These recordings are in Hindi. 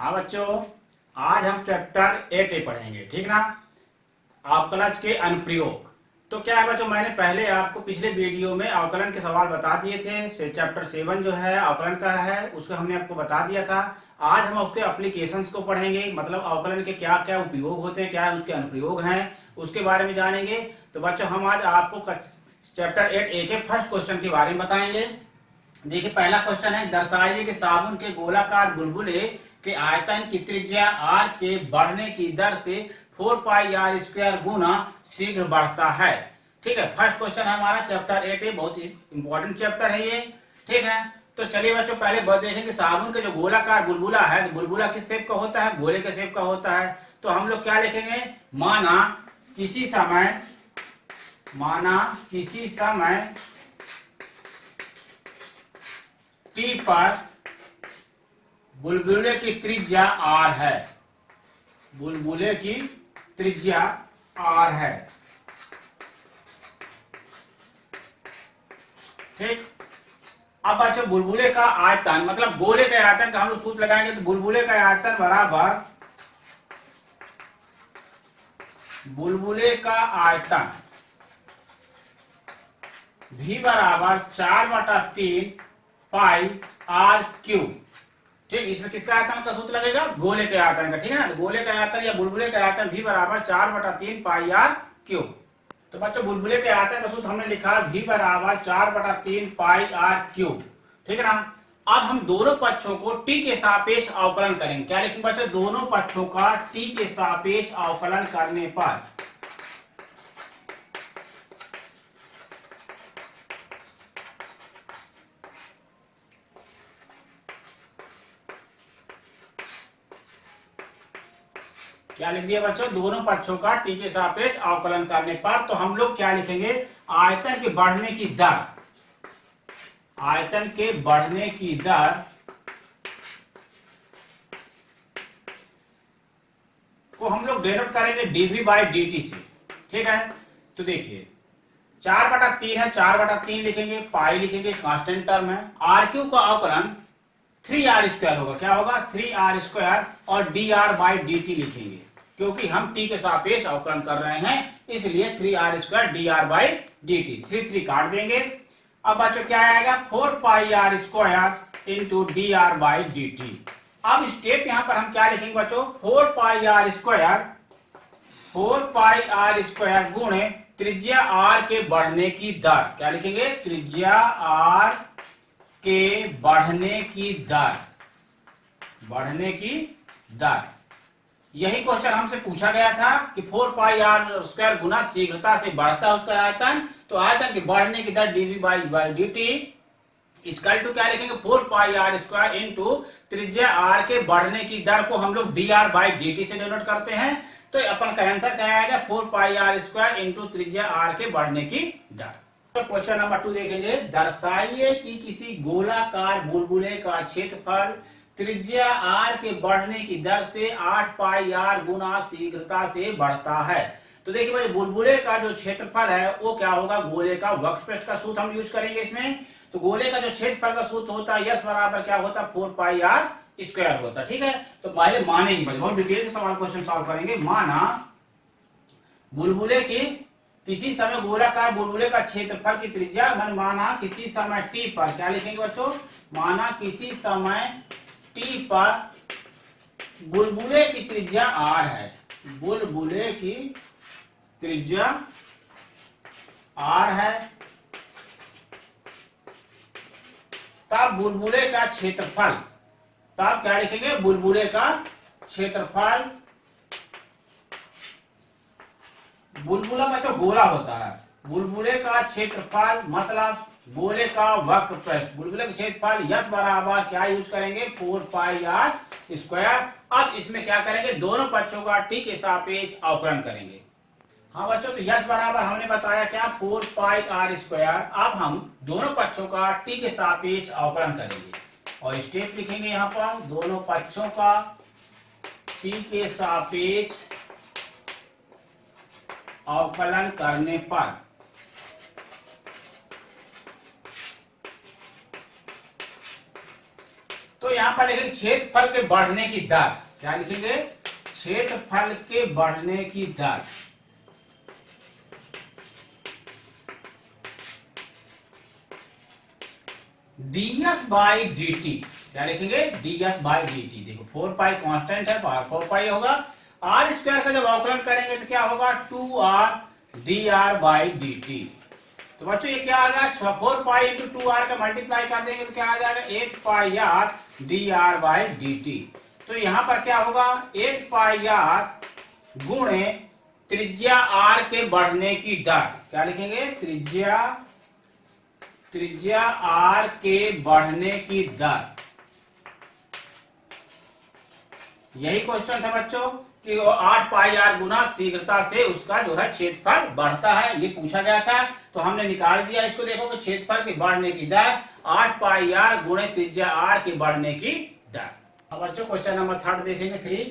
हाँ बच्चों, आज हम चैप्टर 8 पढ़ेंगे, ठीक ना। अवकलज के अनुप्रयोग। तो क्या है बच्चों, मैंने पहले आपको पिछले वीडियो में अवकलन के सवाल बता दिए थे। चैप्टर 7 जो है अवकलन का है, उसको हमने आपको बता दिया था। आज हम उसके एप्लीकेशंस को पढ़ेंगे, मतलब अवकलन के क्या क्या उपयोग होते हैं, क्या उसके अनुप्रयोग हैं, उसके बारे में जानेंगे। तो बच्चों हम आज आपको चैप्टर 8 के फर्स्ट क्वेश्चन के बारे में बताएंगे। देखिए पहला क्वेश्चन है, दर्शाइए कि साबुन के गोलाकार बुलबुले के आयतन की त्रिज्या r के बढ़ने की दर से 4 पाई आर स्क्वायर गुना शीघ्र बढ़ता है। ठीक है, फर्स्ट क्वेश्चन हमारा चैप्टर 8 बहुत ही इंपॉर्टेंट चैप्टर है ये। ठीक है, तो चलिए बच्चों पहले देखेंगे साबुन के जो गोलाकार बुलबुला है, तो बुलबुला किस शेप का होता है, गोले के शेप का होता है। तो हम लोग क्या लिखेंगे, माना किसी समय t पर बुलबुले की त्रिज्या r है, बुलबुले की त्रिज्या r है। ठीक, अब बच्चों बुलबुले का आयतन, मतलब गोले के आयतन का हम लोग सूत्र लगाएंगे। तो बुलबुले का आयतन बराबर, बुलबुले का आयतन v बराबर 4/3 पाई r क्यूब। ठीक, इसमें किसका आयतन का सूत्र लगेगा, गोले के आयतन का। ठीक है ना, तो गोले का आयतन या बुलबुले का आयतन v बराबर 4/3 पाई r क्यूब। तो बच्चों बुलबुले के आयतन का सूत्र हमने लिखा v बराबर 4/3 पाई r क्यूब। ठीक है ना। अब हम दोनों पक्षों को t के सापेक्ष अवकलन करेंगे। क्या लिखेंगे बच्चों, दोनों पक्षों का t के सापेक्ष अवकलन करने पर क्या लिख दिया बच्चों, दोनों पक्षों का t के सापेक्ष अवकलन करने पर। तो हम लोग क्या लिखेंगे, आयतन के बढ़ने की दर, आयतन के बढ़ने की दर को हम लोग डेनोट करेंगे dv/dt से। ठीक है, तो देखिए 4/3 है, 4/3 लिखेंगे, पाई लिखेंगे, कांस्टेंट टर्म है। r क्यूब का अवकलन 3r² होगा। क्या होगा, 3r², और dr/dt लिखेंगे, क्योंकि हम t के सापेक्ष अवकलन कर रहे हैं, इसलिए 3r² dr/dt। 3 काट देंगे। अब बच्चों क्या आएगा, 4 पाई r² इंटू dr/dt। अब स्टेप यहां पर हम क्या लिखेंगे बच्चों, 4 पाई r² गुणे त्रिज्या r के बढ़ने की दर। क्या लिखेंगे, त्रिज्या r के बढ़ने की दर, बढ़ने की दर। यही क्वेश्चन हमसे पूछा गया था कि 4 पाई r² गुना शीघ्रता से बढ़ता है उसका आयतन। तो आयतन के बढ़ने की दर dv/dt इक्वल टू क्या लिखेंगे, 4 पाई r² इंटू त्रिज्या r के बढ़ने की दर को हम लोग dr/dt से डिनोट करते हैं। तो अपन का आंसर क्या आएगा, 4 पाई r² इंटू त्रिज्या r के बढ़ने की दर। तो क्वेश्चन नंबर 2 देखेंगे, दर्शाइए कि किसी गोलाकार बुलबुले का क्षेत्रफल त्रिज्या r के बढ़ने की दर से 8 पाई r गुना शीघ्रता से बढ़ता है। तो देखिए भाई, बुलबुले का जो क्षेत्रफल है वो क्या होगा, गोले का वक्रपृष्ठ का सूत्र हम यूज करेंगे इसमें। तो गोले का जो क्षेत्रफल का सूत्र होता है, यस बराबर क्या होता है, 4 पाई r² होता है। ठीक है, तो पहले मानेंगे, बहुत डिटेल से सवाल क्वेश्चन सॉल्व करेंगे। माना बुलबुले की किसी समय गोलाकार बुलबुले का क्षेत्रफल की त्रिज्या, माना किसी समय t पर, क्या लिखेंगे बच्चों, माना किसी समय t पर बुलबुले की त्रिज्या r है, बुलबुले की त्रिज्या r है, तब बुलबुले का क्षेत्रफल, तब क्या लिखेंगे, बुलबुले का क्षेत्रफल, बुलबुला बच्चों गोला होता है, बुलबुले का क्षेत्रफल मतलब गोले का वक्रपृष्ठ, बुलबुले का क्षेत्रफल यस बराबर क्या यूज करेंगे, 4 पाई r²। अब इसमें क्या करेंगे, दोनों पक्षों का t के सापेक्ष अवकलन करेंगे। हाँ बच्चों, तो यस बराबर हमने बताया क्या, 4 पाई r²। अब हम दोनों पक्षों का t के सापेक्ष अवकलन करेंगे और स्टेप लिखेंगे यहाँ पर, दोनों पक्षों का t के सापेक्ष अवकलन करने पर तो यहां पर लिखेंगे क्षेत्रफल के बढ़ने की दर। क्या लिखेंगे? क्षेत्रफल के बढ़ने की दर। ds by D T. क्या लिखेंगे? ds by D T. देखो 4 पाई कांस्टेंट है, बाहर 4 पाई होगा। आर स्क्वायर का जब अवकलन करेंगे तो क्या होगा? 2r dr by D T. तो बच्चों ये क्या आ गया? 4 पाई इंटू 2r का मल्टीप्लाई कर देंगे तो क्या आ जाएगा? 8 पाई r dr by D T. तो यहां पर क्या होगा? 8 पाई r गुणे त्रिज्या r के बढ़ने की दर। क्या लिखेंगे? त्रिज्या r के बढ़ने की दर। यही क्वेश्चन था बच्चों कि 8 पाई r गुना शीघ्रता से उसका जो है क्षेत्रफल बढ़ता है, ये पूछा गया था। तो हमने निकाल दिया इसको। देखो कि क्षेत्रफल के बढ़ने की दर 8 पाई r गुणे त्रिज्या r के बढ़ने की दर। अब बच्चों क्वेश्चन नंबर 3 देखेंगे। 3,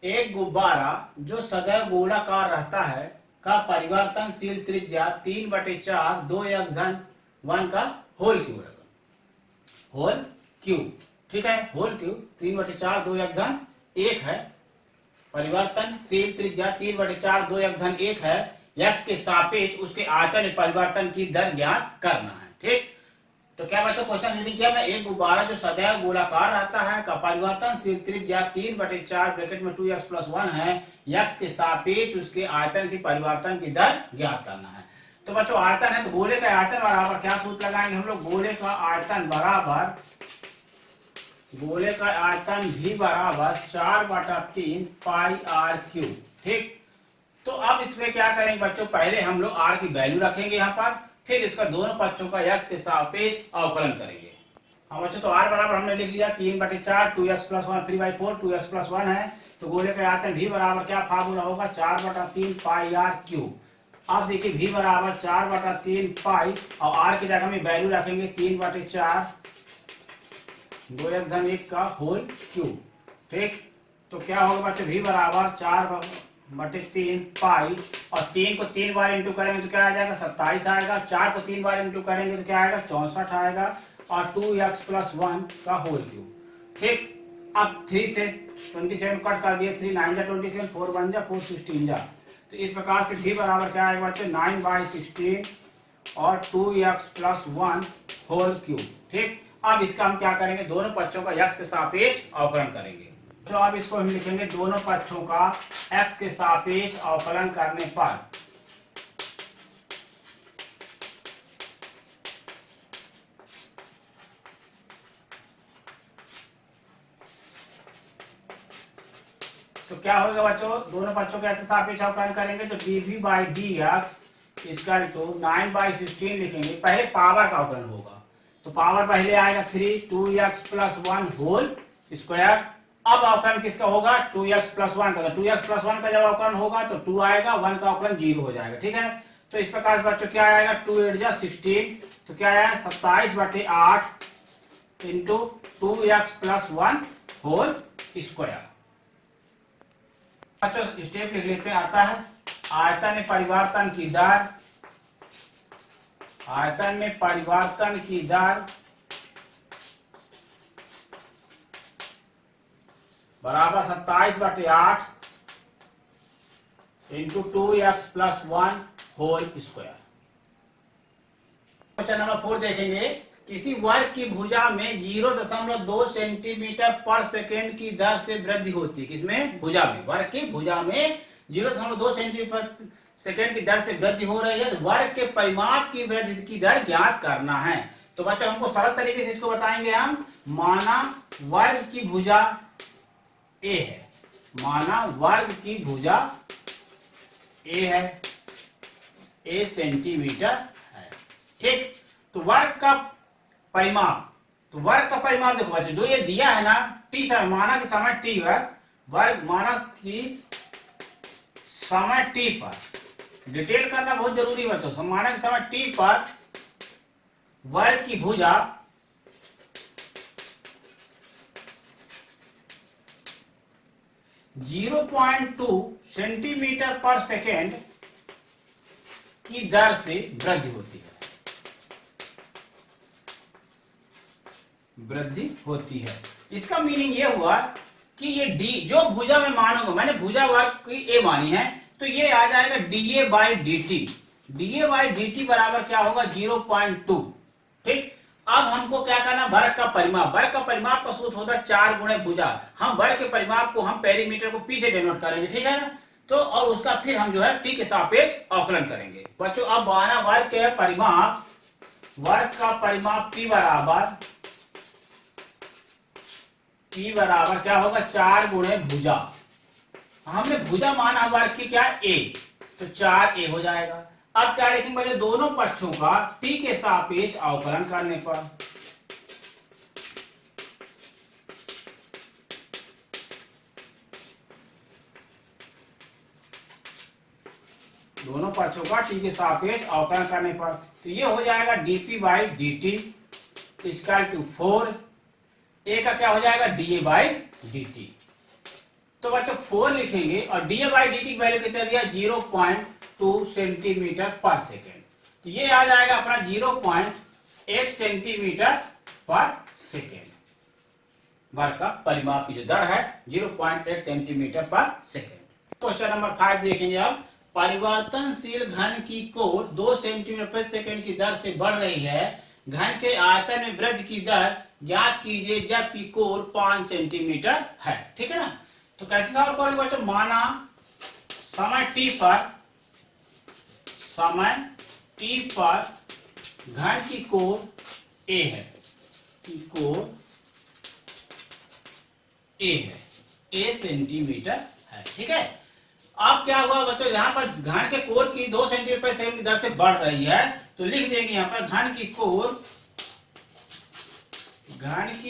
एक गुब्बारा जो सदैव गोलाकार रहता है का परिवर्तनशील त्रिज्या 3/4 2x-1 का होल क्यूब है। होल क्यूब, ठीक है, होल क्यूब 3/4 2x-1 है। परिवर्तनशील त्रिज्या 3/4 2x-1 है। x के सापेक्ष उसके आयतन में परिवर्तन की दर ज्ञात करना है। ठीक, तो क्या बच्चों क्वेश्चन रीडिंग किया मैं, एक गुब्बारा जो सदैव गोलाकार रहता है का परिवर्तनशील त्रिज्या 3/4 ब्रैकेट में 2x+1 है। x के सापेक्ष उसके आयतन की परिवर्तन की दर ज्ञात करना है। तो बच्चों आयतन है तो गोले का आयतन बराबर क्या सूत्र लगाएंगे हम लोग? गोले का आयतन भी बराबर 4/3 पाई r क्यूब। ठीक, तो अब इसमें क्या करेंगे बच्चों? पहले हम लोग r की वैल्यू रखेंगे यहाँ पर, फिर इसका दोनों पक्षों का x के सापेक्ष अवकलन करेंगे। हाँ बच्चों, तो r बराबर हमने लिख लिया 3/4 2x+1 3/4 2x+1 है। तो गोले का आयतन भी बराबर क्या फार्मूला होगा? 4/3 पाई r क्यूब। अब देखिए v बराबर 4/3 पाई और r की जगह में वैल्यू रखेंगे 3/4 2x-1 का होल क्यूब। ठीक, तो क्या होगा बच्चों? v बराबर 4/3 पाई और 3 को 3 बार इंटू करेंगे तो क्या आ जाएगा? 27 आएगा। 4 को 3 बार इंटू करेंगे तो क्या आएगा? 64 आएगा। और 2x+1 का होल क्यूब। ठीक, अब 3 से 27 कट कर दिए, 3 9 27 4 1 4 16 तो इस प्रकार से v बराबर क्या आएगा बच्चों? 9/16 और 2x+1 होल क्यूब। ठीक, अब इसका हम क्या करेंगे? दोनों पक्षों का x के सापेक्ष अवकलन करेंगे। तो अब इसको हम लिखेंगे दोनों पक्षों का x के सापेक्ष अवकलन करने पर तो क्या होगा बच्चों? दोनों पक्षों के x के सापेक्ष अवकलन करेंगे तो dv/dx इक्वल टू 9/16 लिखेंगे। पहले पावर का अवकलन होगा तो पावर पहले आएगा 3 2x+1 होल स्क्वायर। अब अवकलन किसका होगा? 2x+1 का। 2x+1 का जब अवकलन होगा तो 2 आएगा, 1 का अवकलन 0 हो जाएगा। ठीक है, तो इस प्रकार से बच्चों क्या आएगा? 2 8 जा 16 तो क्या आएगा? 27/8 इंटू 2x+1 होल स्क्वायर। बच्चों स्टेप लिख लेते हैं। आता है आयतन में परिवर्तन की दर, आयतन में परिवर्तन की दर बराबर 27/8 into 2x+1 whole square. Question number 4 देखेंगे। किसी वर्ग की भुजा में 0.2 सेंटीमीटर पर सेकेंड की दर से वृद्धि होती है। किसमें? भुजा में। वर्ग की भुजा में 0.2 सेंटीमीटर सेकेंड की दर से वृद्धि हो रही है। वर्ग के परिमाप की वृद्धि की दर ज्ञात करना है। तो बच्चों हमको सरल तरीके से इसको बताएंगे हम। माना वर्ग की भुजा ए है, माना वर्ग की भुजा ए है, ए सेंटीमीटर है। ठीक, तो वर्ग का परिमाप, तो वर्ग का परिमाप देखो बच्चों जो ये दिया है ना टी समय, माना कि समय टी पर वर्ग, माना कि समय टी पर डिटेल करना बहुत जरूरी है बच्चों। माना कि समय टी पर वर्ग की भुजा .2 सेंटीमीटर पर सेकेंड की दर से वृद्धि होती है। वृद्धि होती है। इसका मीनिंग ये हुआ कि ये डी जो भुजा में मानूंगा, मैंने भुजा वर्ग की ए मानी है, तो ये आ जाएगा DA by D T. DA by D T बराबर क्या होगा 0.2। ठीक, अब हमको क्या करना, वर्ग का परिमाप। वर्ग का परिमाप का सूत्र होता है 4 गुणे भुजा। हम वर्ग के परिमाप को हम पेरीमीटर को पी से डिनोट करेंगे, ठीक है ना। तो और उसका फिर हम जो है टी के सापेक्ष अवकलन करेंगे। बच्चों अब बना वर्ग के परिमाप, वर्ग का परिमाप P बराबर क्या होगा 4 गुणे भुजा। हमने भुजा माना वर्ग की क्या a, तो 4a हो जाएगा। अब क्या लिखेंगे बच्चों, दोनों पक्षों का t के सापेक्ष अवकलन करने पर दोनों पक्षों का t के सापेक्ष अवकलन करने पर तो ये हो जाएगा dp by D T equal to 4, a का क्या हो जाएगा da बाई डी टी। तो बच्चों 4 लिखेंगे और da बाई डी टी की वैल्यू कितना दिया 0.2 सेंटीमीटर पर सेकेंड। तो ये आ जाएगा अपना 0.8 सेंटीमीटर पर सेकेंड। वर्ग का परिमाप की जो दर है 0.8 सेंटीमीटर पर सेकेंड। क्वेश्चन नंबर 5 देखेंगे अब। परिवर्तनशील घन की कोर 2 सेंटीमीटर प्रति सेकेंड की दर से बढ़ रही है। घन के आयतन में वृद्धि की दर ज्ञात कीजिए जबकि कोर 5 सेंटीमीटर है। ठीक है ना। तो कैसे सॉल्व करेंगे बच्चों, माना समय t पर घन की कोर a है, की कोर a है, a सेंटीमीटर है। ठीक है। अब क्या हुआ बच्चों, यहाँ पर घन के कोर की 2 सेंटीमीटर प्रति सेकंड की दर से बढ़ रही है, तो लिख देंगे यहाँ पर घन की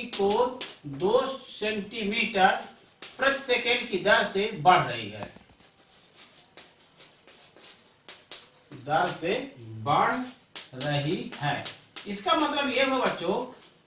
कोर 2 सेंटीमीटर प्रति सेकंड की दर से बढ़ रही है, दर से बढ़ रही है। इसका मतलब ये हुआ बच्चों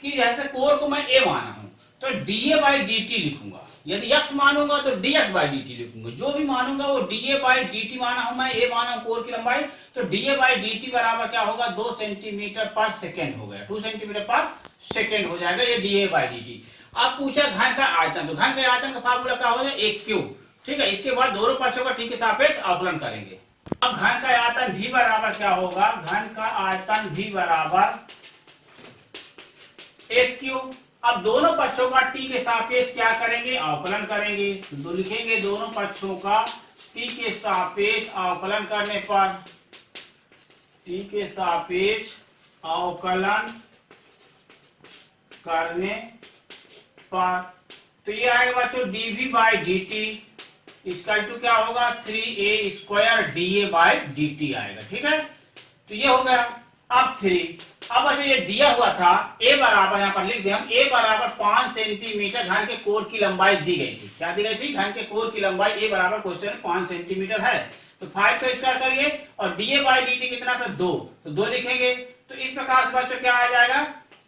कि जैसे कोर को मैं a माना हूं तो dA बाई डी टी लिखूंगा, यदि x मानूंगा तो dx बाई डी टी लिखूंगा, जो भी मानूंगा वो dA बाई डी टी माना हूं मैं, a माना हूं कोर की लंबाई, तो dA बाई डी टी बराबर क्या होगा 2 सेंटीमीटर पर सेकेंड हो गया, 2 सेंटीमीटर पर सेकेंड हो जाएगा ये dA बाई डी टी। अब पूछा घन का आयतन, तो घन के आयतन का फार्मूला क्या हो जाए 1 क्यूब। ठीक है। इसके बाद दोनों पक्षों का t के सापेक्ष अवकलन करेंगे। अब घन का आयतन v बराबर क्या होगा, घन का आयतन v बराबर 1 क्यूब। अब दोनों पक्षों का t के सापेक्ष क्या करेंगे, अवकलन करेंगे। तो लिखेंगे दोनों पक्षों का t के सापेक्ष अवकलन करने पर, t के सापेक्ष अवकलन करने पर तो ये आएगा बच्चों dv by D T equal to क्या होगा 3a square dA by D T आएगा। ठीक है। तो ये हो गया। अब 3, अब जो ये दिया हुआ था a बराबर, यहाँ पर लिख दिया हम a बराबर 5 सेंटीमीटर घन के कोर की लंबाई दी गई थी। क्या दी गई थी, घन के कोर की लंबाई a बराबर क्वेश्चन में 5 सेंटीमीटर है। तो 5 का स्क्वायर करिए और dA बाई डी टी कितना था 2, तो 2 लिखेंगे। तो इस प्रकार से बच्चों क्या आ जाएगा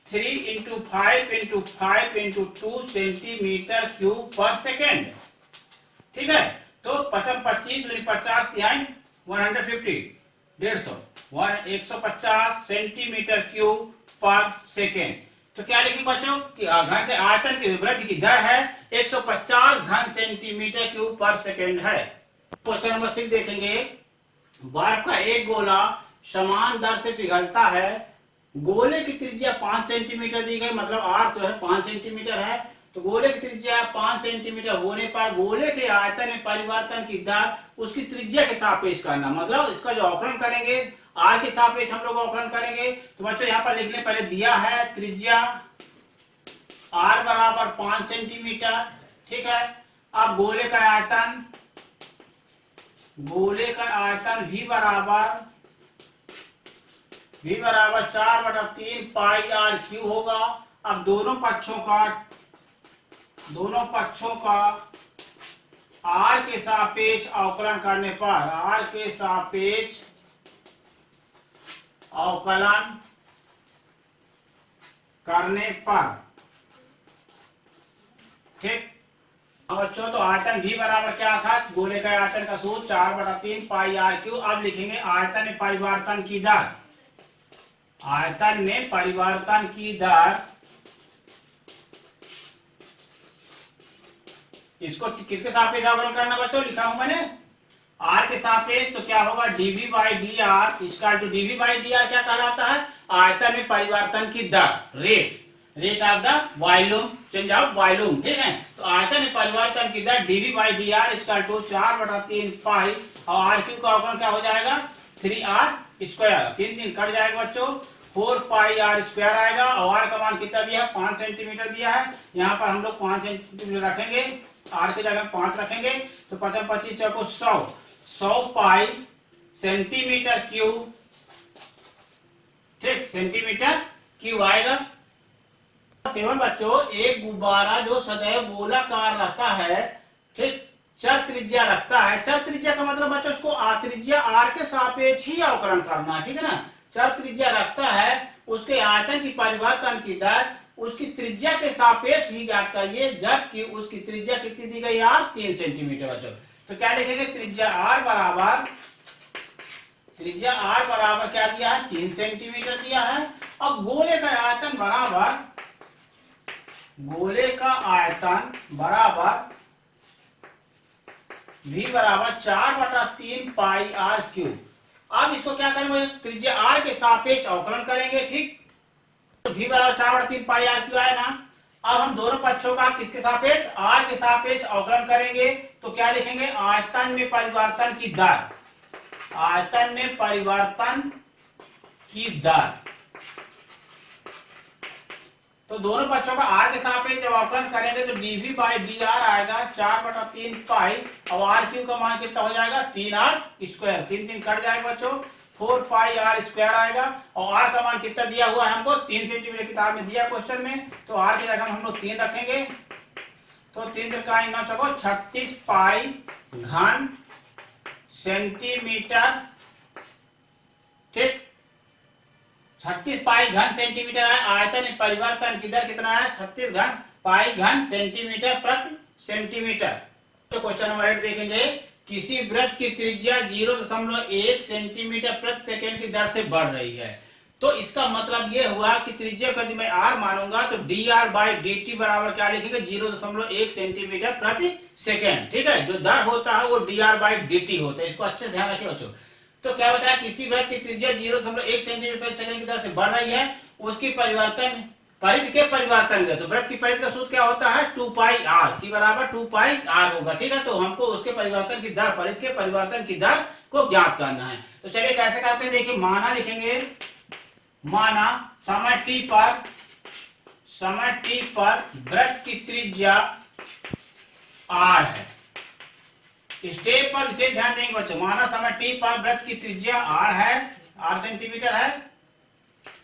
3 इंटू 5 इंटू 2 सेंटीमीटर क्यूब पर सेकेंड। ठीक है। तो 25 50 150 150 सेंटीमीटर क्यूब पर सेकेंड। तो क्या लिखेंगे बच्चों कि घन के आयतन की वृद्धि की दर है 150 घन सेंटीमीटर क्यूब पर सेकेंड है। क्वेश्चन नंबर 6 देखेंगे। बर्फ का एक गोला समान दर से पिघलता है। गोले की त्रिज्या 5 सेंटीमीटर दी गई, मतलब r तो है 5 सेंटीमीटर है। तो गोले की त्रिज्या 5 सेंटीमीटर होने पर गोले के आयतन में परिवर्तन की दर उसकी त्रिज्या के सापेक्ष करना, मतलब इसका जो अवकलन करेंगे r के सापेक्ष हम लोग अवकलन करेंगे। तो बच्चों यहाँ पर लिखने पहले दिया है त्रिज्या r बराबर 5 सेंटीमीटर। ठीक है। अब गोले का आयतन v बराबर 4/3 पाई r क्यू होगा। अब दोनों पक्षों का r के सापेक्ष अवकलन करने पर, r के सापेक्ष अवकलन करने पर, ठीक। बच्चों तो आयतन v बराबर क्या था, गोले का आयतन का सूत्र 4/3 पाई r क्यू। अब लिखेंगे आयतन में परिवर्तन की दर, आयतन में परिवर्तन की दर इसको किसके सापेक्ष अवकलन करना बच्चों, लिखा हूं मैंने आर के सापेक्ष। तो क्या होगा, DV by D R equal to DV by D R क्या कहलाता है, आयतन में परिवर्तन की दर, rate of the volume change of volume, ठीक है। तो आयतन में परिवर्तन की दर DV by D R equal to 4/3 pi, और आर क्यू का अवकलन क्या हो जाएगा 3r स्क्वायर, 3 कट जाएगा बच्चों, 4 पाई आर स्क्वायर आएगा। और आर का मान कितना दिया है, 5 सेंटीमीटर दिया है। यहाँ पर हम लोग 5 सेंटीमीटर रखेंगे, आर की जगह 5 रखेंगे। तो 5 25 चौको 100 पाई सेंटीमीटर क्यूब, ठीक, सेंटीमीटर क्यूब आएगा। 7 बच्चों, एक गुब्बारा जो सदैव गोलाकार रहता है, ठीक, चर त्रिज्या रखता है। चर त्रिज्या का मतलब बच्चों उसको त्रिज्या आर के सापेक्ष ही अवकलन करना है, ठीक है ना। चर त्रिज्या रखता है, उसके आयतन की परिवर्तन की दर उसकी त्रिज्या के सापेक्ष ही ज्ञात करिए, जबकि उसकी त्रिज्या कितनी दी गई यार, 3 सेंटीमीटर बच्चों। तो क्या लिखेंगे, त्रिज्या आर बराबर क्या दिया है, 3 सेंटीमीटर दिया है। अब गोले का आयतन बराबर v बराबर 4/3 पाई आर क्यूब। अब इसको क्या करेंगे, त्रिज्या आर के सापेक्ष अवकलन करेंगे, ठीक। तो v बराबर 4/3 पाई आर क्यूब आया ना। अब हम दोनों पक्षों का किसके सापेक्ष, आर के सापेक्ष अवकलन करेंगे। तो क्या लिखेंगे, आयतन में परिवर्तन की दर, आयतन में परिवर्तन की दर। तो दोनों पक्षों का आर के सापेक्ष जब अवकलन करेंगे तो डीवी बाई डी आर आएगा 4/3 पाई, और आर क्यू का मान कितना हो जाएगा, 3r स्क्वायर, 3 कट जाएगा बच्चों, 4 पाई आर स्क्वायर आएगा। और आर का मान कितना दिया हुआ है हमको, 3 सेंटीमीटर किताब में दिया क्वेश्चन में। तो आर की जगह हम लोग 3 रखेंगे। तो 3 का 36 पाई घन सेंटीमीटर, ठीक, 36 पाई घन सेंटीमीटर है। आयतन में परिवर्तन की दर कितना है, 36 घन पाई घन सेंटीमीटर प्रति सेंटीमीटर। तो क्वेश्चन नंबर 8 देखेंगे, किसी वृत्त की त्रिज्या 0.1 सेंटीमीटर प्रति सेकंड की दर से बढ़ रही है। तो इसका मतलब ये हुआ कि त्रिज्या का यदि मैं r मानूंगा तो dr बाई dt बराबर क्या लिखेंगे, 0.1 सेंटीमीटर प्रति सेकंड, ठीक है। जो दर होता है वो dr बाई dt होता है, इसको अच्छे ध्यान रखिए बच्चों। तो क्या बताया, किसी वृत्त की त्रिज्या 0.1 सेंटीमीटर प्रति सेकंड की दर से बढ़ रही है, उसकी परिधि के परिवर्तन का, तो वृत्त की परिधि का सूत्र क्या होता है, 2 पाई r, c बराबर 2 पाई r होगा, ठीक है। तो हमको उसके परिवर्तन की दर, परिधि के परिवर्तन की दर को ज्ञात करना है। तो चलिए कैसे करते हैं, देखिए, माना लिखेंगे, माना समय t पर वृत्त की त्रिज्या r है। स्टेप पर विशेष ध्यान देंगे बच्चों। माना समय t पर वृत्त की त्रिज्या r है, r सेंटीमीटर है,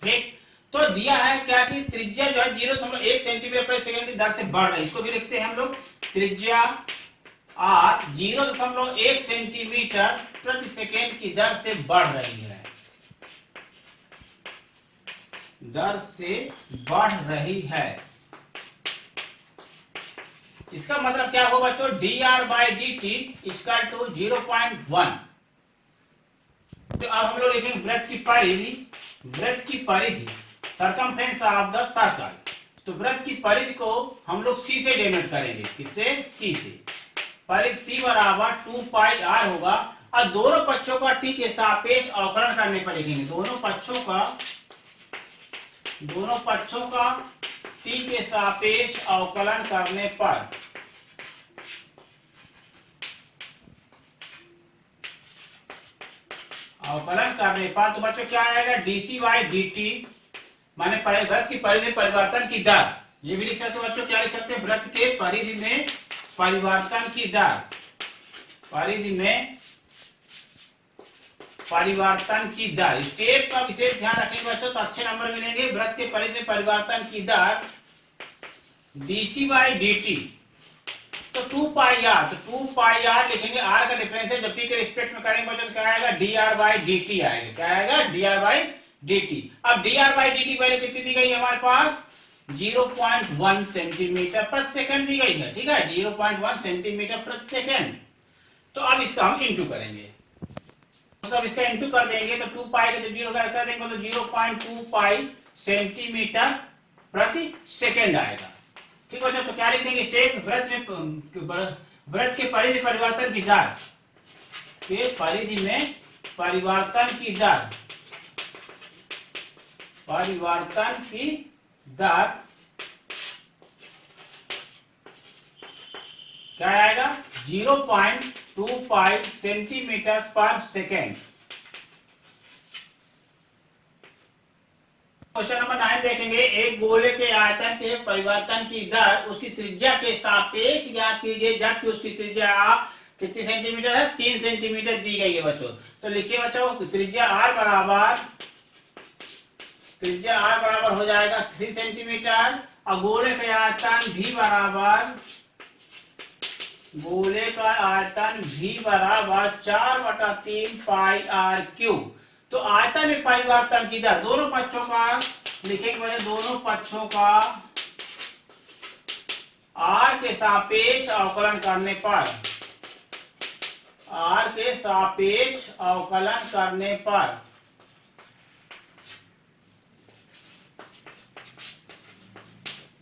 ठीक। तो दिया है क्या कि त्रिज्या जो है 0.1 सेंटीमीटर प्रति सेकंड की दर से बढ़ रही है। इसको भी लिखते हैं हम लोग, त्रिज्या r 0.1 सेंटीमीटर प्रति सेकंड की दर से बढ़ रही है, दर से बढ़ रही है। इसका मतलब क्या होगा बच्चों, dr by dt equal to 0.1। तो अब हम लोग लिखेंगे वृत्त की परिधि, सरकमफ्रेंस ऑफ द सर्कल। तो वृत्त की परिधि को हम लोग c से डिनोट करेंगे, किससे, c से। परिधि c बराबर 2 पाई r होगा। और दोनों पक्षों का t के सापेक्ष अवकलन करने पर लिखेंगे, दोनों पक्षों का t के सापेक्ष अवकलन करने पर तो बच्चों क्या आएगा, dc बाई dt माने वृत्त की परिधि परिवर्तन की दर। ये भी लिख सकते हो बच्चों, क्या लिख सकते हैं, वृत्त के परिधि में परिवर्तन की दर, परिधि में परिवर्तन की दर। स्टेप का विशेष ध्यान रखेंगे बच्चों तो अच्छे नंबर मिलेंगे। वृत्त के परिधि में परिवर्तन की दर dc बाई dt, तो 2 पाई r, तो 2 पाई r लिखेंगे, r का डिफरेंस है, जब t के रिस्पेक्ट में करेंगे बच्चों क्या आएगा, dr बाई dt आएगा, क्या आएगा, dr बाई dt। अब dr बाई dt वैल्यू कितनी दी गई है हमारे पास, 0.1 सेंटीमीटर प्रति सेकंड दी गई है, ठीक है, 0.1 सेंटीमीटर प्रति सेकंड। तो अब इसका हम इंटू करेंगे, तो इसका इंटू कर देंगे तो 2 पाई के 0 कर देंगे तो 0.2 पाई सेंटीमीटर प्रति सेकंड आएगा। ठीक बच्चों, तो क्या लिख देंगे स्टेप, वृत्त के परिधि परिवर्तन की दर, के परिधि में परिवर्तन की दर, परिवर्तन की दर क्या आएगा 0.25 सेंटीमीटर पर सेकेंड। क्वेश्चन नंबर 9 देखेंगे, एक गोले के आयतन के परिवर्तन की दर उसकी त्रिज्या के सापेक्ष ज्ञात कीजिए जबकि उसकी त्रिज्या कितनी सेंटीमीटर है, 3 सेंटीमीटर दी गई है बच्चों। तो लिखिए बच्चों, त्रिज्या r बराबर हो जाएगा 3 सेंटीमीटर और गोले का आयतन v बराबर, गोले का आयतन v बराबर 4/3 पाई r क्यूब। तो आयतन में परिवर्तन की दर दोनों पक्षों का लिखेंगे, दोनों पक्षों का r के सापेक्ष अवकलन करने पर, r के सापेक्ष अवकलन करने पर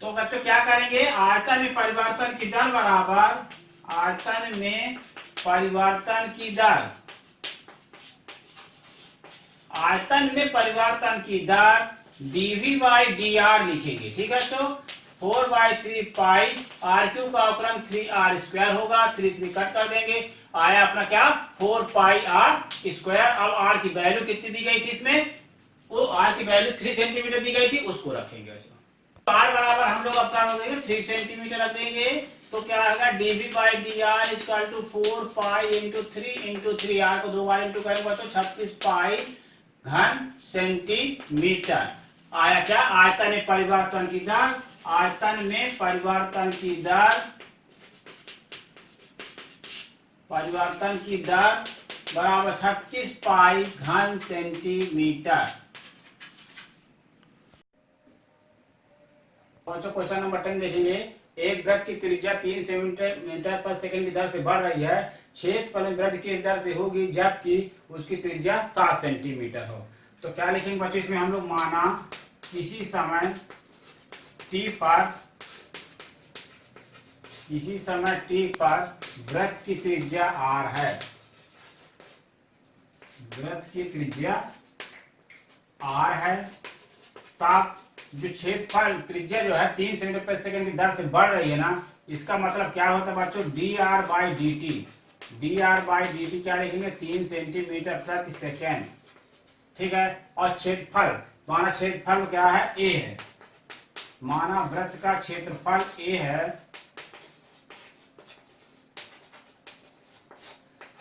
तो बच्चों क्या करेंगे, आयतन में परिवर्तन की दर बराबर, आयतन में परिवर्तन की दर, आयतन में परिवर्तन की दर dv बाई dr लिखेंगे। ठीक है तो 4/3 पाई r क्यूब का अवकलन 3r स्क्वायर होगा, 3 कट कर देंगे, आया अपना क्या 4 पाई r स्क्वायर। अब r की वैल्यू कितनी दी गई थी इसमें, वो r की वैल्यू 3 सेंटीमीटर दी गई थी, उसको रखेंगे। r बराबर हम लोग अब क्या कर देंगे 3 सेंटीमीटर रख देंगे, तो क्या आएगा dv by dr equal to 4 pi into 3 r को 2 बार इंटू करेंगे तो 36 पाई घन सेंटीमीटर। आया क्या, आयतन में परिवर्तन की दर, आयतन में परिवर्तन की दर, परिवर्तन की दर बराबर 36 पाई घन सेंटीमीटर। क्वेश्चन नंबर 10 देखेंगे, एक वृत्त की त्रिज्या 3 सेंटीमीटर पर सेकंड की दर से बढ़ रही है, क्षेत्रफल में वृद्धि किस दर से होगी जबकि उसकी त्रिज्या 7 सेंटीमीटर हो। तो क्या लिखेंगे बच्चों इसमें हम लोग, माना किसी समय t पर, किसी समय t पर वृत्त की त्रिज्या r है, वृत्त की त्रिज्या r है, तब जो क्षेत्रफल त्रिज्या जो है 3 सेंटीमीटर पर सेकंड की दर से बढ़ रही है ना, इसका मतलब क्या होता है बच्चों, dr बाई dt क्या लिखेंगे 3 सेंटीमीटर प्रति सेकेंड। ठीक है, और क्षेत्रफल, माना क्षेत्रफल क्या है a है, माना वृत्त का क्षेत्रफल a है,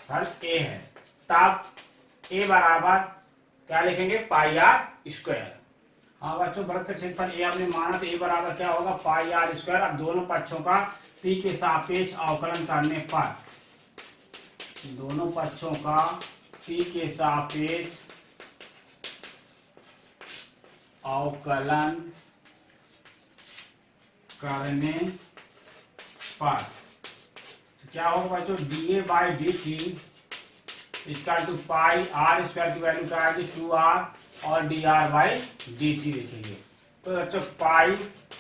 फल a है, तब a बराबर क्या लिखेंगे पाई r स्क्वायर। हाँ बच्चों, वृत्त का क्षेत्रफल a हमने माना, तो a बराबर क्या होगा पाई r स्क्वायर। अब दोनों पक्षों का t के सापेक्ष अवकलन करने पर, दोनों पक्षों का t के सापेक्ष अवकलन करने पर तो क्या होगा बच्चों, dA बाई dt इसका टू पाई r स्क्वायर की वैल्यू क्या आएगी 2r और dr बाई dt लिखेंगे। तो बच्चों पाई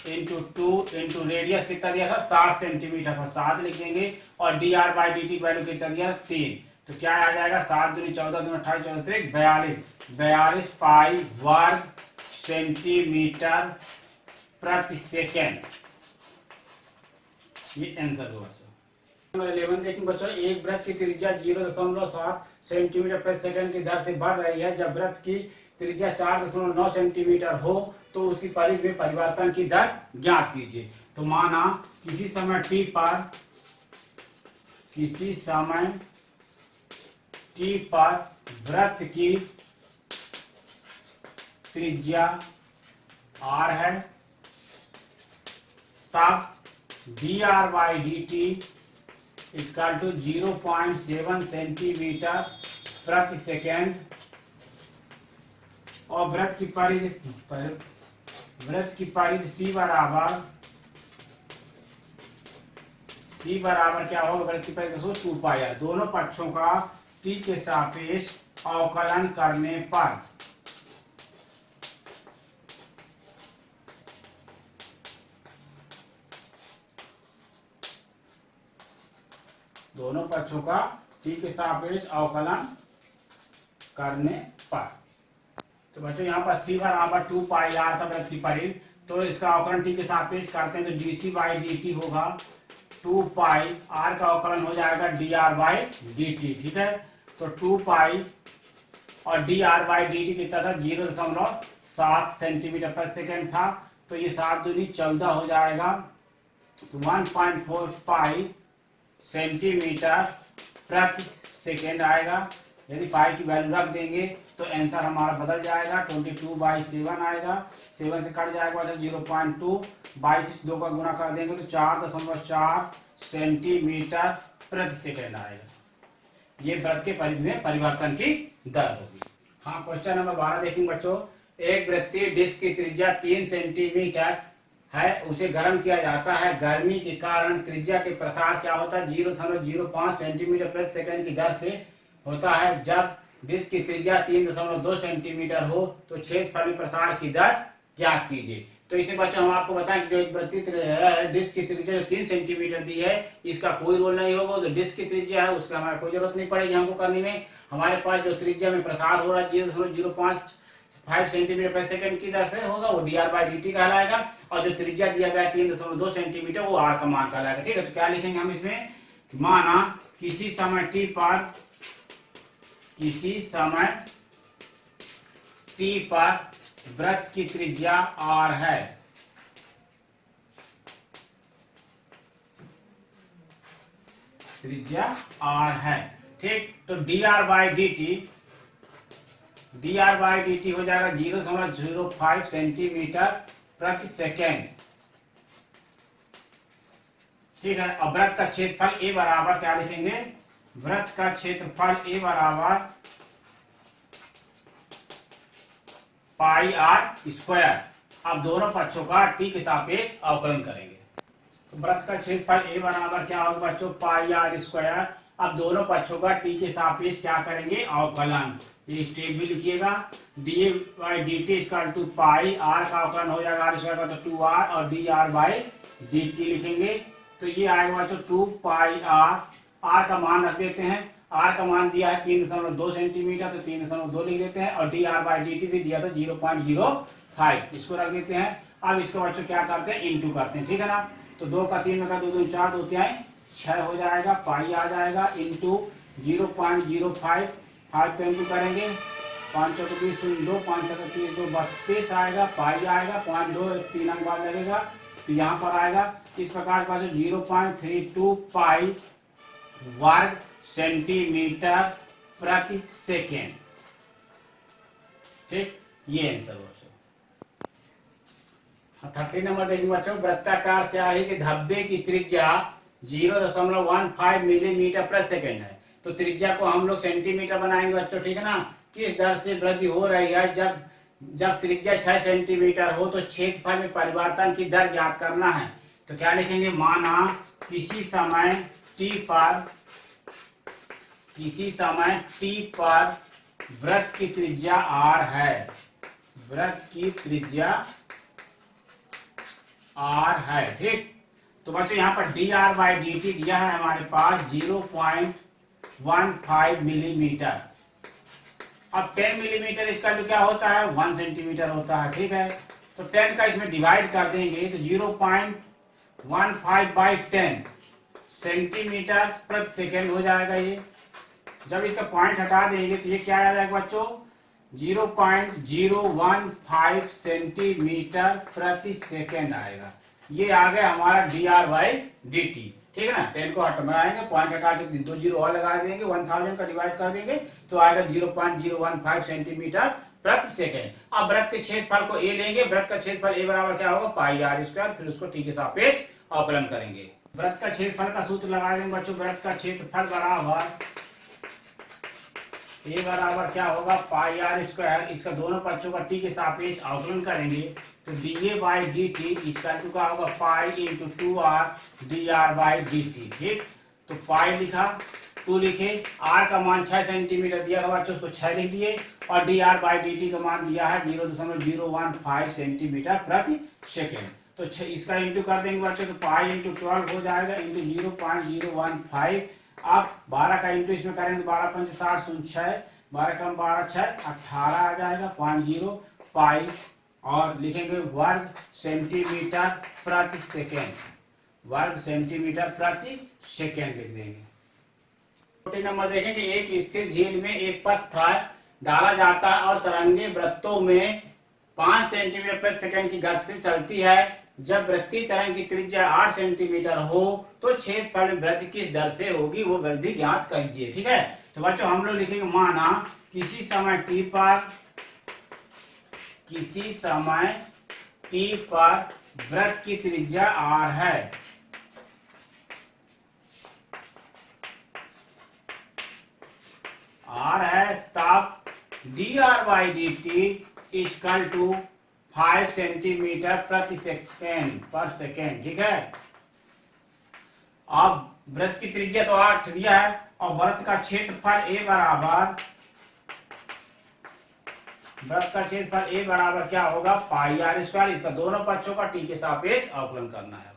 इंटू 2 इंटू रेडियस कितना दिया था 7 सेंटीमीटर पर 7 लिख देंगे, और dr बाई dt की वैल्यू कितना दिया 3, तो क्या आ जाएगा 7 दूनी 14 दूनी 28 14 42 पाई वर्ग सेंटीमीटर प्रति सेकेंड। ये आंसर होगा बच्चों। नंबर 11 देखेंगे बच्चों, एक वृत्त की त्रिज्या 0.7 सेंटीमीटर प्रति सेकंड की दर से बढ़ रही है, जब वृत्त की त्रिज्या 4.9 सेंटीमीटर हो तो उसकी परिधि में परिवर्तन की दर ज्ञात कीजिए। तो माना किसी समय t पर, किसी समय t पर वृत्त की त्रिज्या r है, तब dr by dt equal to 0.7 centimetre प्रति सेकेंड, और वृत्त की परिधि c बराबर क्या होगा, वृत्त की परिधि 2 पाई r। दोनों पक्षों का t के सापेक्ष अवकलन करने पर दोनों पक्षों का टी के सापेक्ष अवकलन करने पर। तो बच्चों यहाँ पर सी बराबर 2 पाई आर था वृत्त की परिधि, तो इसका अवकलन टी के सापेक्ष करते हैं तो डी बाई डी टी होगा 2 पाई, आर का अवकलन हो जाएगा D R by D T. ठीक है, तो 2 पाई और D R by D T कितना था 0.7 सेंटीमीटर पर सेकेंड था, तो ये 7 दूनी 14 हो जाएगा, तो 1.4 पाई सेंटीमीटर प्रति सेकेंड आएगा। यदि पाई की वैल्यू रख देंगे तो आंसर हमारा बदल जाएगा, 22/7 आएगा, 7 से कट जाएगा 0.2, 22 से 2 का गुना कर देंगे तो 4.4 सेंटीमीटर प्रति सेकेंड आएगा। ये वृत्त के परिधि में परिवर्तन की दर होगी। हाँ, क्वेश्चन नंबर 12 देखेंगे बच्चों। एक वृत्तीय डिस्क की त्रिज्या 3 सेंटीमीटर है, उसे गर्म किया जाता है। गर्मी के कारण त्रिज्या के प्रसार क्या होता है 0.05 सेंटीमीटर प्रति सेकंड की दर से होता है। जब डिस्क की त्रिज्या 3.2 सेंटीमीटर हो तो क्षेत्रफल में प्रसार की दर ज्ञात कीजिए। तो इसे बच्चों हम आपको बताएं कि जो एक वृत्तीय डिस्क की त्रिज्या 3 सेंटीमीटर दी है, इसका कोई रोल नहीं होगा। जो डिस्क की त्रिज्या है उसका हमारे कोई जरूरत नहीं पड़ेगी हमको करने में। हमारे पास जो त्रिज्या में प्रसार हो रहा है 0.05 सेंटीमीटर पर सेकंड की दर से होगा, वो D R by D T कहलाएगा। और जो त्रिज्या दिया गया 3.2 सेंटीमीटर वो आर का मान कहलाएगा। ठीक है, तो क्या लिखेंगे हम इसमें, माना किसी समय टी पर वृत्त की त्रिज्या आर है। त्रिज्या आर है। ठीक, तो D R by D T हो जाएगा 0.05 सेंटीमीटर प्रति सेकेंड। ठीक है, और वृत्त का क्षेत्रफल ए बराबर क्या लिखेंगे, वृत्त का क्षेत्रफल ए बराबर पाई आर स्क्वायर। अब दोनों पक्षों का टी के सापेक्ष अवकलन करेंगे। तो वृत्त का क्षेत्रफल ए बराबर क्या होगा बच्चों, पाई आर स्क्वायर। अब दोनों पक्षों का टी के सापेक्ष क्या करेंगे, अवकलन। ये स्टेप भी लिखिएगा, D by D T equal to pi, R का अवकलन हो जाएगा आर स्क्वायर का तो 2r और D R by D T लिखेंगे। तो ये आएगा बच्चों 2 पाई आर का मान रख देते हैं। आर का मान दिया है 3.2 सेंटीमीटर, तो 3.2 लिख देते हैं, और D R by D T भी दिया था 0.05, इसको रख देते हैं। अब इसको बच्चों क्या करते हैं, इंटू करते हैं। ठीक है ना, तो 2 का 3 में का 2 2 4 2 3 6 हो जाएगा, पाई आ जाएगा इंटू 0.05, 5 का इंटू करेंगे, 5 चौके 20 2, 5 चौके 30 2 32 आएगा, पाई आएगा 5 2 3 अंक बाद लगेगा, तो यहाँ पर आएगा इस प्रकार का 0.32 पाई वर्ग सेंटीमीटर प्रति सेकेंड। ठीक, ये आंसर हो। 30 नंबर देखिए बच्चों, वृत्ताकार स्याही के धब्बे की त्रिज्या 0.15 मिलीमीटर प्रति सेकेंड है। तो त्रिज्या को हम लोग सेंटीमीटर बनाएंगे बच्चों। ठीक है ना, किस दर से वृद्धि हो रही है, जब त्रिज्या 6 सेंटीमीटर हो तो क्षेत्रफल में परिवर्तन की दर ज्ञात करना है। तो क्या लिखेंगे, माना किसी समय टी पर वृत्त की त्रिज्या r है, वृत्त की त्रिज्या r है। ठीक, तो बच्चों यहाँ पर D R by D T दिया है हमारे पास 0.15 मिलीमीटर। अब 10 मिलीमीटर इसका जो क्या होता है 1 सेंटीमीटर होता है। ठीक है, तो 10 का इसमें डिवाइड कर देंगे तो 0.15 बाई 10 सेंटीमीटर प्रति सेकेंड हो जाएगा। ये जब इसका पॉइंट हटा देंगे तो ये क्या आ जाएगा बच्चों, 0.015 सेंटीमीटर प्रति सेकेंड आएगा। ये आ गया हमारा D R by D T. ठीक है ना, 10 को हटाएंगे, पॉइंट हटा के 2 जीरो और लगा देंगे, 1000 का डिवाइड कर देंगे तो आएगा 0.015 सेंटीमीटर प्रति सेकेंड। अब वृत्त के क्षेत्रफल को ए लेंगे, वृत्त का क्षेत्रफल ए बराबर क्या होगा, पाई आर स्क्वायर, फिर उसको टी के सापेक्ष अवकलन करेंगे। वृत्त का क्षेत्रफल का सूत्र लगा देंगे बच्चों, वृत्त का क्षेत्रफल बराबर ए बराबर क्या होगा, पाई आर स्क्वायर। इसका दोनों पक्षों का टी के सापेक्ष अवकलन करेंगे तो D A by D T इसका क्या होगा, pi into 2r D R by D T. ठीक, तो पाई लिखा, 2 लिखे, आर का मान 6 सेंटीमीटर दिया था बच्चों, उसको 6 लिख दिए, और D R by D T का मान दिया है 0.015 सेंटीमीटर प्रति सेकेंड। तो इसका इंटू कर देंगे बच्चों, तो पाई इंटू 12 हो जाएगा इंटू 0.015, आप 12 का इंटू इसमें करेंगे तो 12 पंच 60 शून्य 6, 12 कम 12 6 18 आ जाएगा 50 पाई, और लिखेंगे वर्ग सेंटीमीटर प्रति सेकेंड, वर्ग सेंटीमीटर प्रति सेकेंड लिख देंगे। छोटे नंबर देखेंगे, एक स्थिर झील में एक पत्थर डाला जाता है और तरंगे वृत्तों में 5 सेंटीमीटर प्रति सेकंड की गति से चलती है। जब वृत्तीय तरंग की त्रिज्या 8 सेंटीमीटर हो तो क्षेत्रफल में वृद्धि किस दर से होगी, वो वृद्धि ज्ञात कीजिए। ठीक है, तो बच्चों हम लोग लिखेंगे माना किसी समय t पर, किसी समय t पर वृत्त की त्रिज्या r है, r है, तब dr/dt इक्वल टू 5 सेंटीमीटर प्रति सेकेंड पर सेकेंड। ठीक है, अब वृत्त की त्रिज्या तो 8 दिया है और वृत्त का क्षेत्रफल a बराबर, वृत्त का क्षेत्रफल a बराबर क्या होगा पाई आर स्क्वायर। इसका दोनों पक्षों का t के सापेक्ष अवकलन करना है।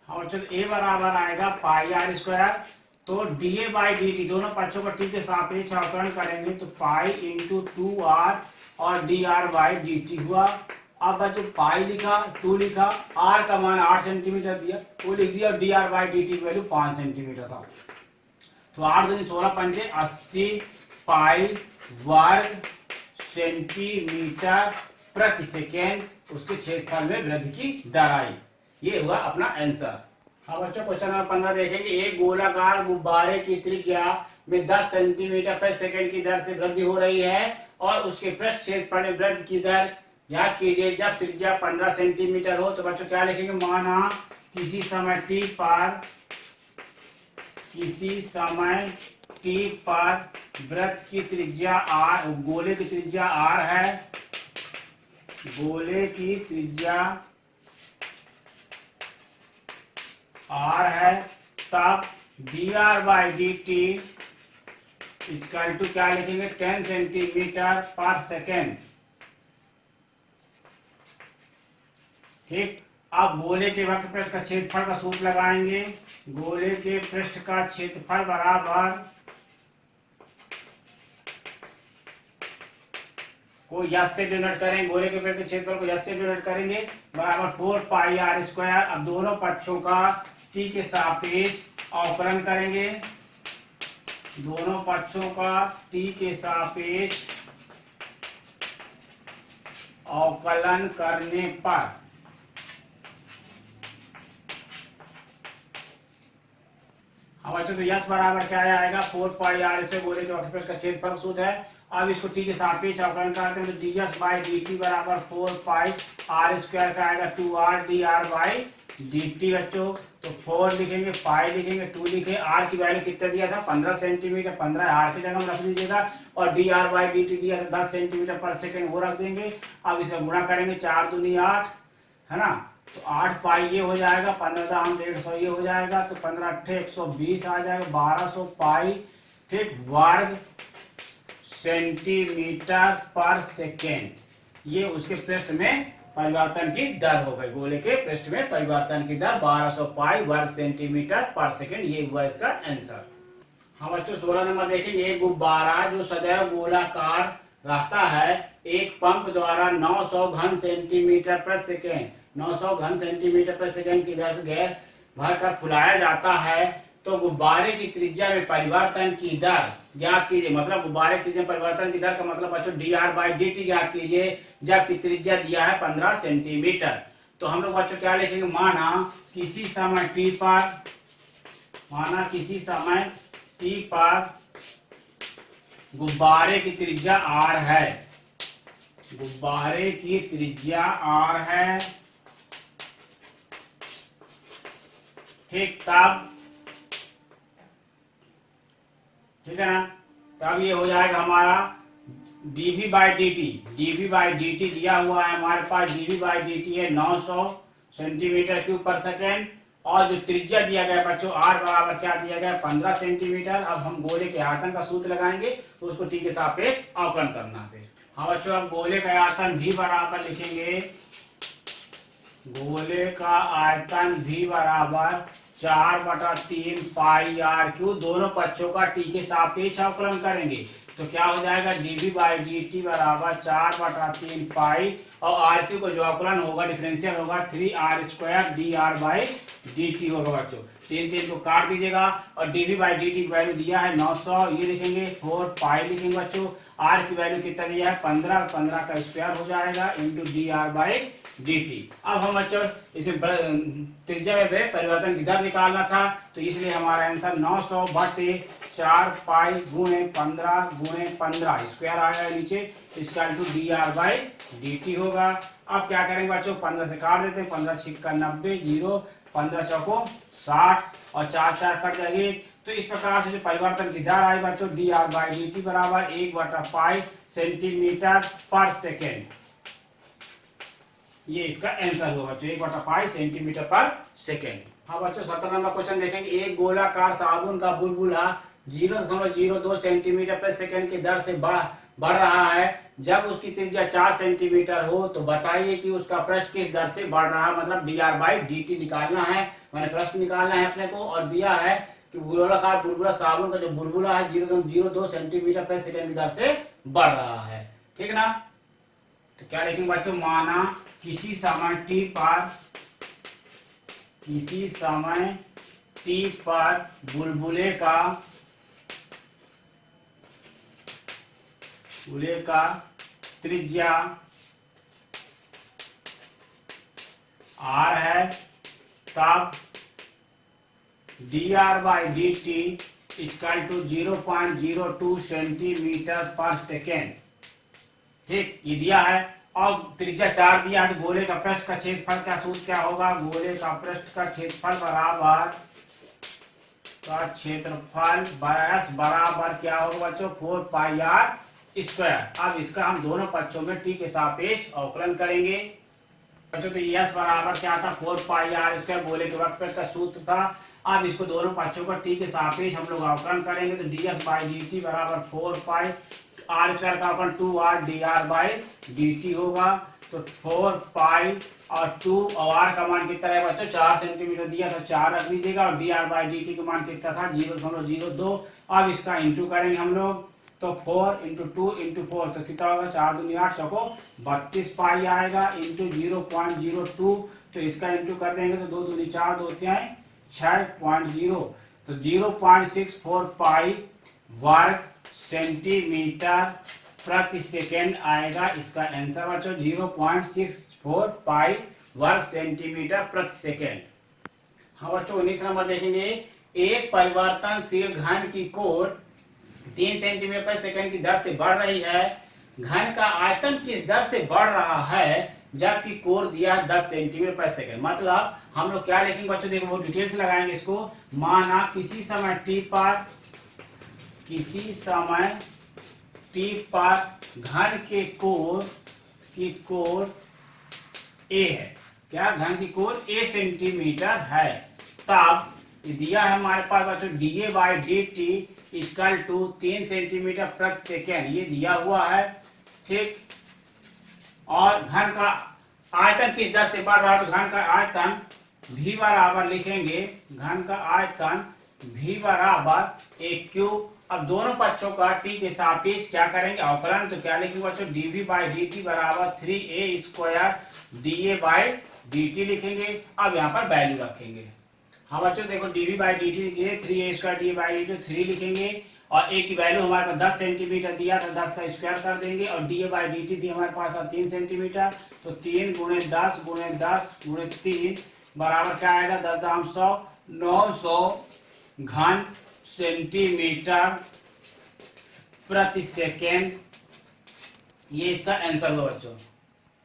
हाँ चलो a बराबर आएगा पाई आर स्क्वायर, तो dA/dt दोनों पक्षों का t के सापेक्ष अवकलन करेंगे तो पाई इंटू 2r और dr/dt हुआ। अब बच्चों पाई लिखा, 2 लिखा, r का मान 8 सेंटीमीटर दिया वो लिख दिया और dr/dt की वैल्यू 5 सेंटीमीटर था। तो 8 दूनी 16 पंजे 80 पाई वर्ग सेंटीमीटर प्रति सेकेंड, उसके क्षेत्रफल में वृद्धि की दर आई। ये हुआ अपना आंसर। हाँ बच्चों क्वेश्चन नंबर 15 देखेंगे, एक गोलाकार गुब्बारे की त्रिज्या में 10 सेंटीमीटर प्रति सेकंड की दर से वृद्धि हो रही है और उसके पृष्ठ क्षेत्रफल में वृद्धि की दर याद कीजिए जब त्रिज्या 15 सेंटीमीटर हो। तो बच्चों क्या लिखेंगे, माना किसी समय t पर, किसी समय t पर वृत्त की त्रिज्या r, गोले की त्रिज्या r है, गोले की त्रिज्या r है, तब dr/dt इक्वल टू क्या लिखेंगे 10 सेंटीमीटर पर सेकेंड। ठीक, अब गोले के वक्र पृष्ठ का क्षेत्रफल का सूत्र लगाएंगे। गोले के पृष्ठ का क्षेत्रफल बराबर को यस से डिनोट करेंगे, गोले के पृष्ठ के क्षेत्रफल को यस से डिनोट करेंगे बराबर 4 पाई आर स्क्वायर। अब दोनों पक्षों का t के सापेक्ष अवकलन करेंगे, दोनों पक्षों का t के सापेक्ष अवकलन करने पर अब अच्छा तो यस बराबर क्या आएगा 4 पाई आर से गोले के वक्र का क्षेत्रफल सूत्र है। अब इसको t के सापेक्ष अवकलन करते हैं तो ds/dt बराबर 4 पाई आर स्क्वायर का आएगा 2r dr/dt। बच्चों तो 4 लिखेंगे, पाई लिखेंगे, 2 लिखे, r की वैल्यू कितना दिया था 15 सेंटीमीटर, 15 r की जगह में रख दीजिएगा और dr/dt दिया था 10 सेंटीमीटर पर सेकेंड, वो रख देंगे। अब इसे गुणा करेंगे 4 दूनी 8 है ना, तो 8 पाई ये हो जाएगा, 15 दाम 150 ये हो जाएगा, तो 15 अट्ठे 120 आ जाएगा, 1200 पाई ठीक वर्ग सेंटीमीटर पर सेकेंड। ये उसके पृष्ठ में परिवर्तन की दर हो गई, गोले के पृष्ठ में परिवर्तन की दर 1200 पाई वर्ग सेंटीमीटर पर सेकेंड। ये हुआ इसका आंसर। हाँ बच्चों 16 नंबर देखेंगे, एक गुब्बारा जो सदैव गोलाकार रहता है एक पंप द्वारा 900 घन सेंटीमीटर प्रति सेकेंड, 900 घन सेंटीमीटर प्रति सेकेंड की दर से गैस भरकर फुलाया जाता है, तो गुब्बारे की त्रिज्या में परिवर्तन की दर ज्ञात कीजिए। मतलब गुब्बारे की त्रिज्या में परिवर्तन की दर का मतलब बच्चों dr/dt ज्ञात कीजिए, जबकि त्रिज्या दिया है 15 सेंटीमीटर। तो हम लोग बच्चों क्या लिखेंगे, माना किसी समय t पर, माना किसी समय t पर गुब्बारे की त्रिज्या r है, गुब्बारे की त्रिज्या r है ठीक, तब ठीक है ना, तब ये हो जाएगा हमारा dv/dt, dv/dt दिया हुआ है हमारे पास, dv/dt है 900 सेंटीमीटर क्यूब पर सेकेंड और जो त्रिज्या दिया गया बच्चों r बराबर क्या दिया गया 15 सेंटीमीटर। अब हम गोले के आयतन का सूत्र लगाएंगे तो उसको t के सापेक्ष अवकलन करना है। हाँ बच्चों अब गोले का आयतन v बराबर लिखेंगे, गोले का आयतन v बराबर 4/3 पाई आर क्यू, दोनों पक्षों का टी के सापेक्ष अवकलन करेंगे तो क्या हो जाएगा, डीवी बाई डी टी बराबर 4/3 पाई, और आर क्यू का जो अवकलन होगा डिफरेंशियल होगा 3r² D R by D T होगा बच्चों। तीन तीन को काट दीजिएगा और डीवी बाई डी टी की वैल्यू दिया है 900, ये लिखेंगे 4 पाई लिखेंगे बच्चों। आर की वैल्यू कितना दिया है 15, 15 का स्क्वायर हो जाएगा into D R by D T. अब हम बच्चों इसे त्रिज्या में परिवर्तन की दर निकालना था, तो इसलिए हमारा आंसर 900/4 पाई गुणे 15 स्क्वायर आएगा नीचे, इसका into D R by D T होगा। अब क्या करेंगे बच्चों, 15 से काट देते हैं, 15 छिक्का 90, 0, 15 चौको 60 और 4 4 कट जाएंगे। तो इस प्रकार से जो परिवर्तन की दर आई बच्चों D R by D T बराबर 1/पाई सेंटीमीटर पर सेकेंड, ये इसका आंसर होगा बच्चों 1/पाई सेंटीमीटर पर सेकेंड। हाँ बच्चों 17 नंबर क्वेश्चन देखेंगे, एक गोलाकार साबुन का बुलबुला 0.02 सेंटीमीटर पर सेकेंड की दर से बढ़ रहा है, जब उसकी त्रिज्या 4 सेंटीमीटर हो तो बताइए कि उसका पृष्ठ किस दर से बढ़ रहा है, मतलब D R by D T निकालना है, मैंने पृष्ठ निकालना है अपने को, और दिया है कि गोलाकार बुलबुला साबुन का जो बुलबुला है 0.02 सेंटीमीटर पर सेकेंड की दर से बढ़ रहा है, ठीक ना। तो क्या लिखेंगे बच्चों, माना किसी समय टी पर बुलबुले का त्रिज्या r है, तब D R by D T equal to 0.02 centimetre पर सेकेंड, ठीक, ये दिया है। अब त्रिज्या 4 दिया है, तो गोले का पृष्ठ का क्षेत्रफल का सूत्र क्या होगा, गोले का पृष्ठ का क्षेत्रफल बराबर का क्षेत्रफल बराबर क्या होगा बच्चों 4 पाई आर स्क्वायर। अब इसका हम दोनों पक्षों में टी के सापेक्ष अवकलन करेंगे बच्चों, तो यस बराबर क्या था 4 पाई आर स्क्वायर, गोले के वक्रपृष्ठ का सूत्र था। अब इसको दोनों पक्षों का टी के सापेक्ष हम लोग अवकलन करेंगे, तो D S by D T बराबर 4 पाई आर स्क्वायर का अपन 2r D R by D T होगा, तो 4 पाई और 2 और r का मान कितना है बच्चों 4 सेंटीमीटर दिया था, 4 रख लीजिएगा, और D R by D T का मान कितना था 0.02। अब इसका इंटू करेंगे हम लोग, तो 4 इंटू 2 इंटू 4 तो कितना होगा 4 दूनी 8 चौको 32 पाई आएगा इंटू 0.02, तो इसका इंटू कर देंगे तो 2 दूनी 4 2 तिहाई 6.0, तो 0.64 पाई वर्ग सेंटीमीटर प्रति सेकेंड आएगा इसका आंसर बच्चों 0.64 पाई वर्ग सेंटीमीटर प्रति सेकेंड। हाँ बच्चों 19 नंबर देखेंगे, एक परिवर्तनशील घन की कोण 3 सेंटीमीटर पर सेकेंड की दर से बढ़ रही है, घन का आयतन किस दर से बढ़ रहा है जबकि कोण दिया है 10 सेंटीमीटर पर सेकेंड। मतलब हम लोग क्या लिखेंगे बच्चों, देखो वो डिटेल से लगाएंगे इसको। माना किसी समय टी पर घन के कोण की कोण ए है, क्या घन की कोण ए सेंटीमीटर है, तब दिया है हमारे पास बच्चों D A by D T equal to 3 centimetre प्रति सेकेंड, ये दिया हुआ है, ठीक। और घन का आयतन किस दर से बढ़ रहा है, तो घन का आयतन भी बराबर लिखेंगे, घन का आयतन भी बराबर एक क्यूब। अब दोनों पक्षों का टी के सापेक्ष क्या करेंगे अवकलन, तो क्या लिखेंगे बच्चों डीवी बाई डी टी बराबर 3a square D A by D T लिखेंगे। अब यहाँ पर वैल्यू रखेंगे। हाँ बच्चों देखो डीवी बाई डी टी लिखिए 3a square D A by D T 3 लिखेंगे, और ए की वैल्यू हमारे पास 10 सेंटीमीटर दिया था, 10 का स्क्वायर कर देंगे, और D A by D T थी हमारे पास 3 सेंटीमीटर, तो 3 गुणे 10 गुणे 10 गुणे 3 बराबर क्या आएगा 10 दाम 100, 900 घन सेंटीमीटर प्रति सेकेंड, ये इसका आंसर होगा बच्चों।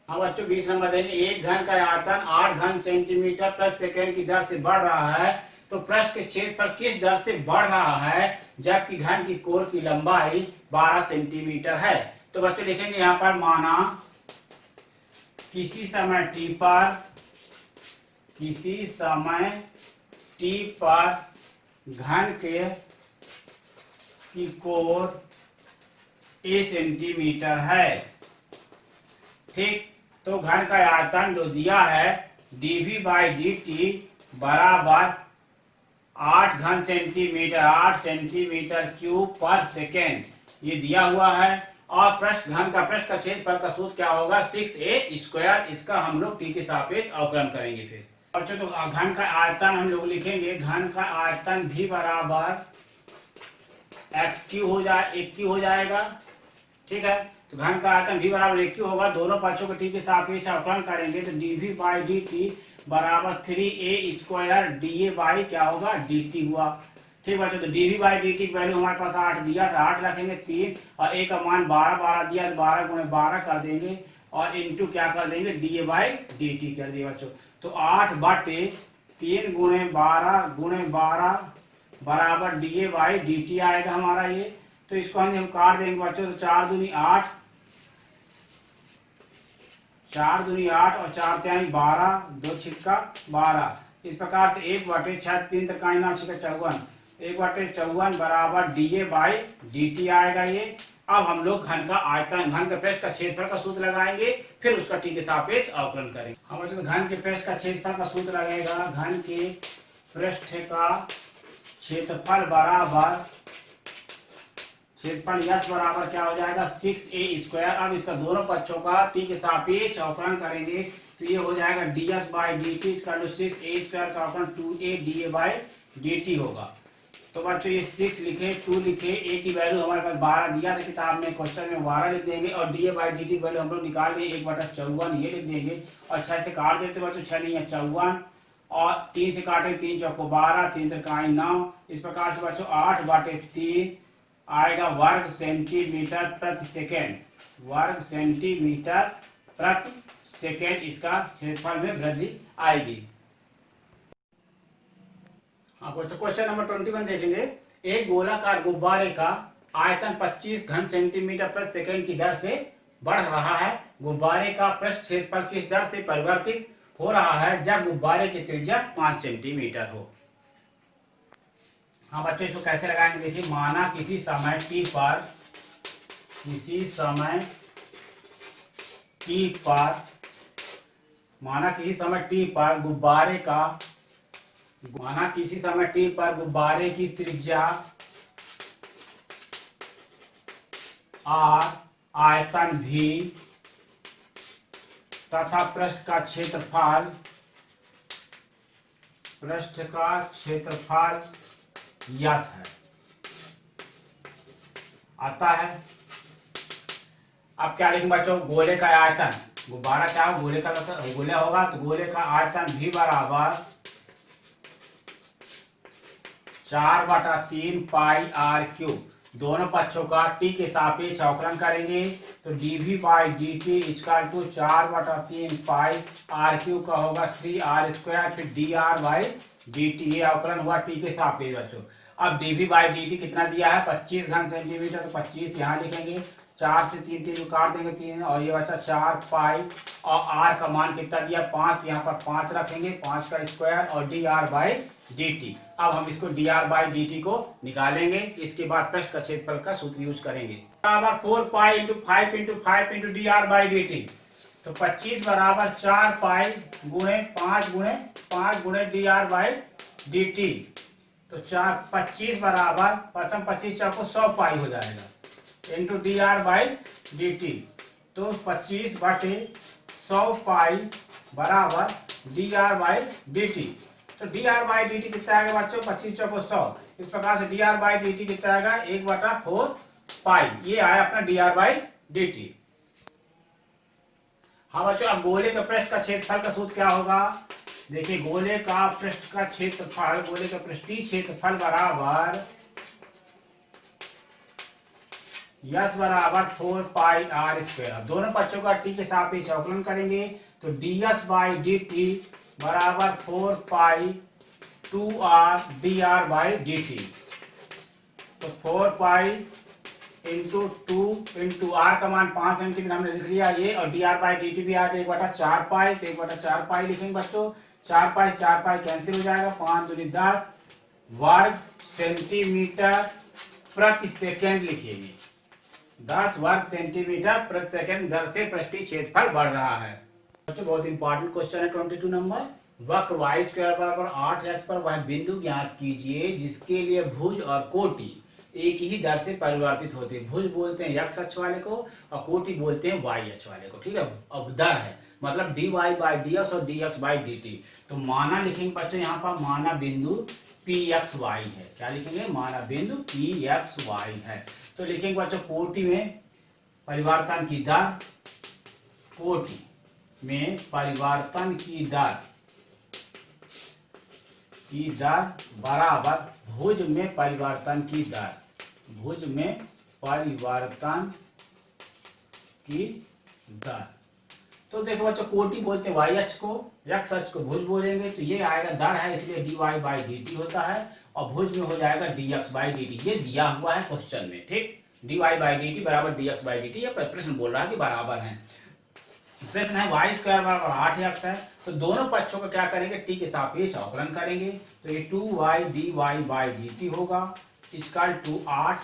हाँ बच्चों 20 नंबर देंगे, एक घन का आयतन 8 घन सेंटीमीटर प्रति सेकेंड की दर से बढ़ रहा है, तो पृष्ठ के क्षेत्र पर किस दर से बढ़ रहा है जबकि घन की कोण की लंबाई 12 सेंटीमीटर है। तो बच्चों लिखेंगे यहाँ पर माना किसी समय टी पर घन की कोण ए सेंटीमीटर है, ठीक। तो घन का आयतन जो दिया है dv बाई डी टी बराबर 8 घन सेंटीमीटर, 8 सेंटीमीटर क्यूब पर सेकेंड ये दिया हुआ है। और घन का पृष्ठ का क्षेत्रफल का सूत्र क्या होगा, 6a²। इसका हम लोग t के सापेक्ष अवकलन करेंगे। फिर बच्चों तो घन का आयतन हम लोग लिखेंगे, घन का आयतन भी बराबर x³ हो जाए, 1³ हो जाएगा। ठीक है, तो घन का आयतन भी बराबर 1³ होगा। दोनों पक्षों को t के सापेक्ष अवकलन करेंगे तो dv/dt बराबर 3a² dA क्या होगा, dt हुआ। ठीक बच्चों, तो dv/dt की वैल्यू हमारे पास 8 दिया था, 8 रखेंगे 3 और a का मान 12 दिया तो 12 × 12 कर देंगे और इंटू क्या कर देंगे, dA/dt कर दिए बच्चों। तो 8/3 × 12 बराबर dA/dt आएगा हमारा ये। तो इसको हम काट देंगे बच्चों, तो 4 दूनी 8, 4 दूनी 8 और 4 त्याई 12, 2 छिक्का 12। इस प्रकार से 1/6, 3 त्रिकाई 9 छिक्का 54, 1/54 बराबर dA/dt आएगा ये। अब हम लोग घन का आयतन, घन के पृष्ठ का क्षेत्रफल का सूत्र लगाएंगे, फिर उसका t के सापेक्ष अवकलन करेंगे। हम तो घन के पृष्ठ का क्षेत्रफल का सूत्र लगेगा, घन के पृष्ठ का क्षेत्रफल बराबर, क्षेत्रफल यस बराबर क्या हो जाएगा, 6a²। अब इसका दोनों पक्षों का t के सापेक्ष अवकलन करेंगे तो ये हो जाएगा ds/dt 6a² का अवकलन 2a dA/dt होगा। तो बच्चों ये 6 लिखे, 2 लिखे, a की वैल्यू हमारे पास 12 दिया था किताब में, क्वेश्चन में 12 लिख देंगे और dA/dt की वैल्यू हम लोग निकाल लेंगे 1/54 ये लिख देंगे और 6 से काट देते बच्चों, 6 नहीं है 54 और 3 से काटेंगे, 3 चौको 12, 3 त्रिकाई 9। इस प्रकार से बच्चों 8/3 आएगा वर्ग सेंटीमीटर प्रति सेकेंड, वर्ग सेंटीमीटर प्रति सेकेंड इसका क्षेत्रफल में वृद्धि आएगी। हाँ बच्चों, क्वेश्चन नंबर 21 देखेंगे। एक गोलाकार गुब्बारे का आयतन 25 घन सेंटीमीटर प्रति सेकेंड की दर से बढ़ रहा है। गुब्बारे का पृष्ठ क्षेत्रफल किस दर से परिवर्तित हो रहा है जब गुब्बारे की त्रिज्या 5 सेंटीमीटर हो। हाँ बच्चों, इसको कैसे लगाएंगे देखिए, माना किसी समय t पर, किसी समय t पर, माना किसी समय t पर गुब्बारे का, माना किसी समय t पर गुब्बारे की त्रिज्या r, आयतन v तथा पृष्ठ का क्षेत्रफल, पृष्ठ का क्षेत्रफल यस है, आता है। अब क्या लिखेंगे बच्चों, गोले का आयतन, गुब्बारा क्या हो, गोले का गोले होगा तो गोले का आयतन भी बराबर 4/3 πr³। दोनों पक्षों का t के सापेक्ष अवकलन करेंगे तो dv/dt = 4/3 πr³ का होगा 3r², फिर dr/dt, ये अवकलन हुआ t के सापेक्ष बच्चों। अब dv/dt कितना दिया है, 25 घन सेंटीमीटर, तो 25 यहाँ लिखेंगे, 4 से 3 3 काट देंगे 3 और ये बचा 4 पाई और r का मान कितना दिया, 5, यहाँ पर 5 रखेंगे, 5 का स्क्वायर और dr/dt। अब हम इसको dr/dt को निकालेंगे, इसके बाद पृष्ठ का क्षेत्रफल का सूत्र यूज करेंगे, बराबर 4 pi into 5 into 5 into dr/dt। तो 25 बराबर 4 पाई गुणे 5 गुणे 5 गुणे dr/dt। तो 25 बराबर 25 चौको 100 पाई हो जाएगा इंटू dr/dt। तो 25/100 पाई बराबर dr/dt। तो dr/dt कितना आएगा बच्चों, 25 चौको 100। इस प्रकार से dr/dt कितना आएगा, 1/4 पाई, ये आया अपना dr/dt। हाँ बच्चों, अब गोले के पृष्ठ का क्षेत्रफल का सूत्र क्या होगा, देखिए गोले का पृष्ठ का क्षेत्रफल, गोले का पृष्ठीय क्षेत्रफल बराबर यस बराबर 4 पाई r²। दोनों पक्षों का t के सापेक्ष अवकलन करेंगे तो ds/dt बराबर 4 पाई 2r dr/dt। तो 4 पाई इंटू 2 इंटू r का मान 5 सेंटीमीटर हमने लिख लिया ये, और dr/dt भी आया 1/4 पाई, तो 1/4 पाई लिखेंगे बच्चों। 4 पाई 4 पाई कैंसिल हो जाएगा, 5 दूनी 10 वर्ग सेंटीमीटर प्रति सेकेंड लिखिएगा, 10 वर्ग सेंटीमीटर प्रति सेकेंड दर से पृष्ठीय क्षेत्रफल बढ़ रहा है। बच्चों बहुत इंपॉर्टेंट क्वेश्चन है 22 नंबर। वक्र वाई स्क्वायर बराबर 8x पर वह बिंदु ज्ञात कीजिए जिसके लिए भुज और कोटि एक ही दर से परिवर्तित होते हैं। भुज बोलते हैं x अक्ष वाले को और कोटि बोलते हैं y अक्ष वाले को। ठीक है, अब दर है मतलब dy बाई dx और dx बाई dt। तो माना लिखेंगे बच्चों यहाँ पर माना बिंदु pxy है। क्या लिखेंगे? माना बिंदु pxy है। तो लिखेंगे बच्चों कोटि में परिवर्तन की दर, कोटि में परिवर्तन की दर बराबर भुज में परिवर्तन की दर, भुज में परिवर्तन की दर। तो देखो बच्चों कोटि बोलते हैं y अक्ष को, x अक्ष को भुज बोलेंगे तो ये आएगा दर है इसलिए dy बाई dt होता है और भुज में हो जाएगा dx बाई dt। ये दिया हुआ है क्वेश्चन में। ठीक, dy बाई dt बराबर dx बाई dt। ये प्रश्न बोल रहा है कि बराबर है। प्रश्न है वाई स्क्वायर बराबर 8x है तो दोनों पक्षों को क्या करेंगे? टी के सापेक्ष अवकलन करेंगे। तो ये 2y dy बाई dt होगा equal to 8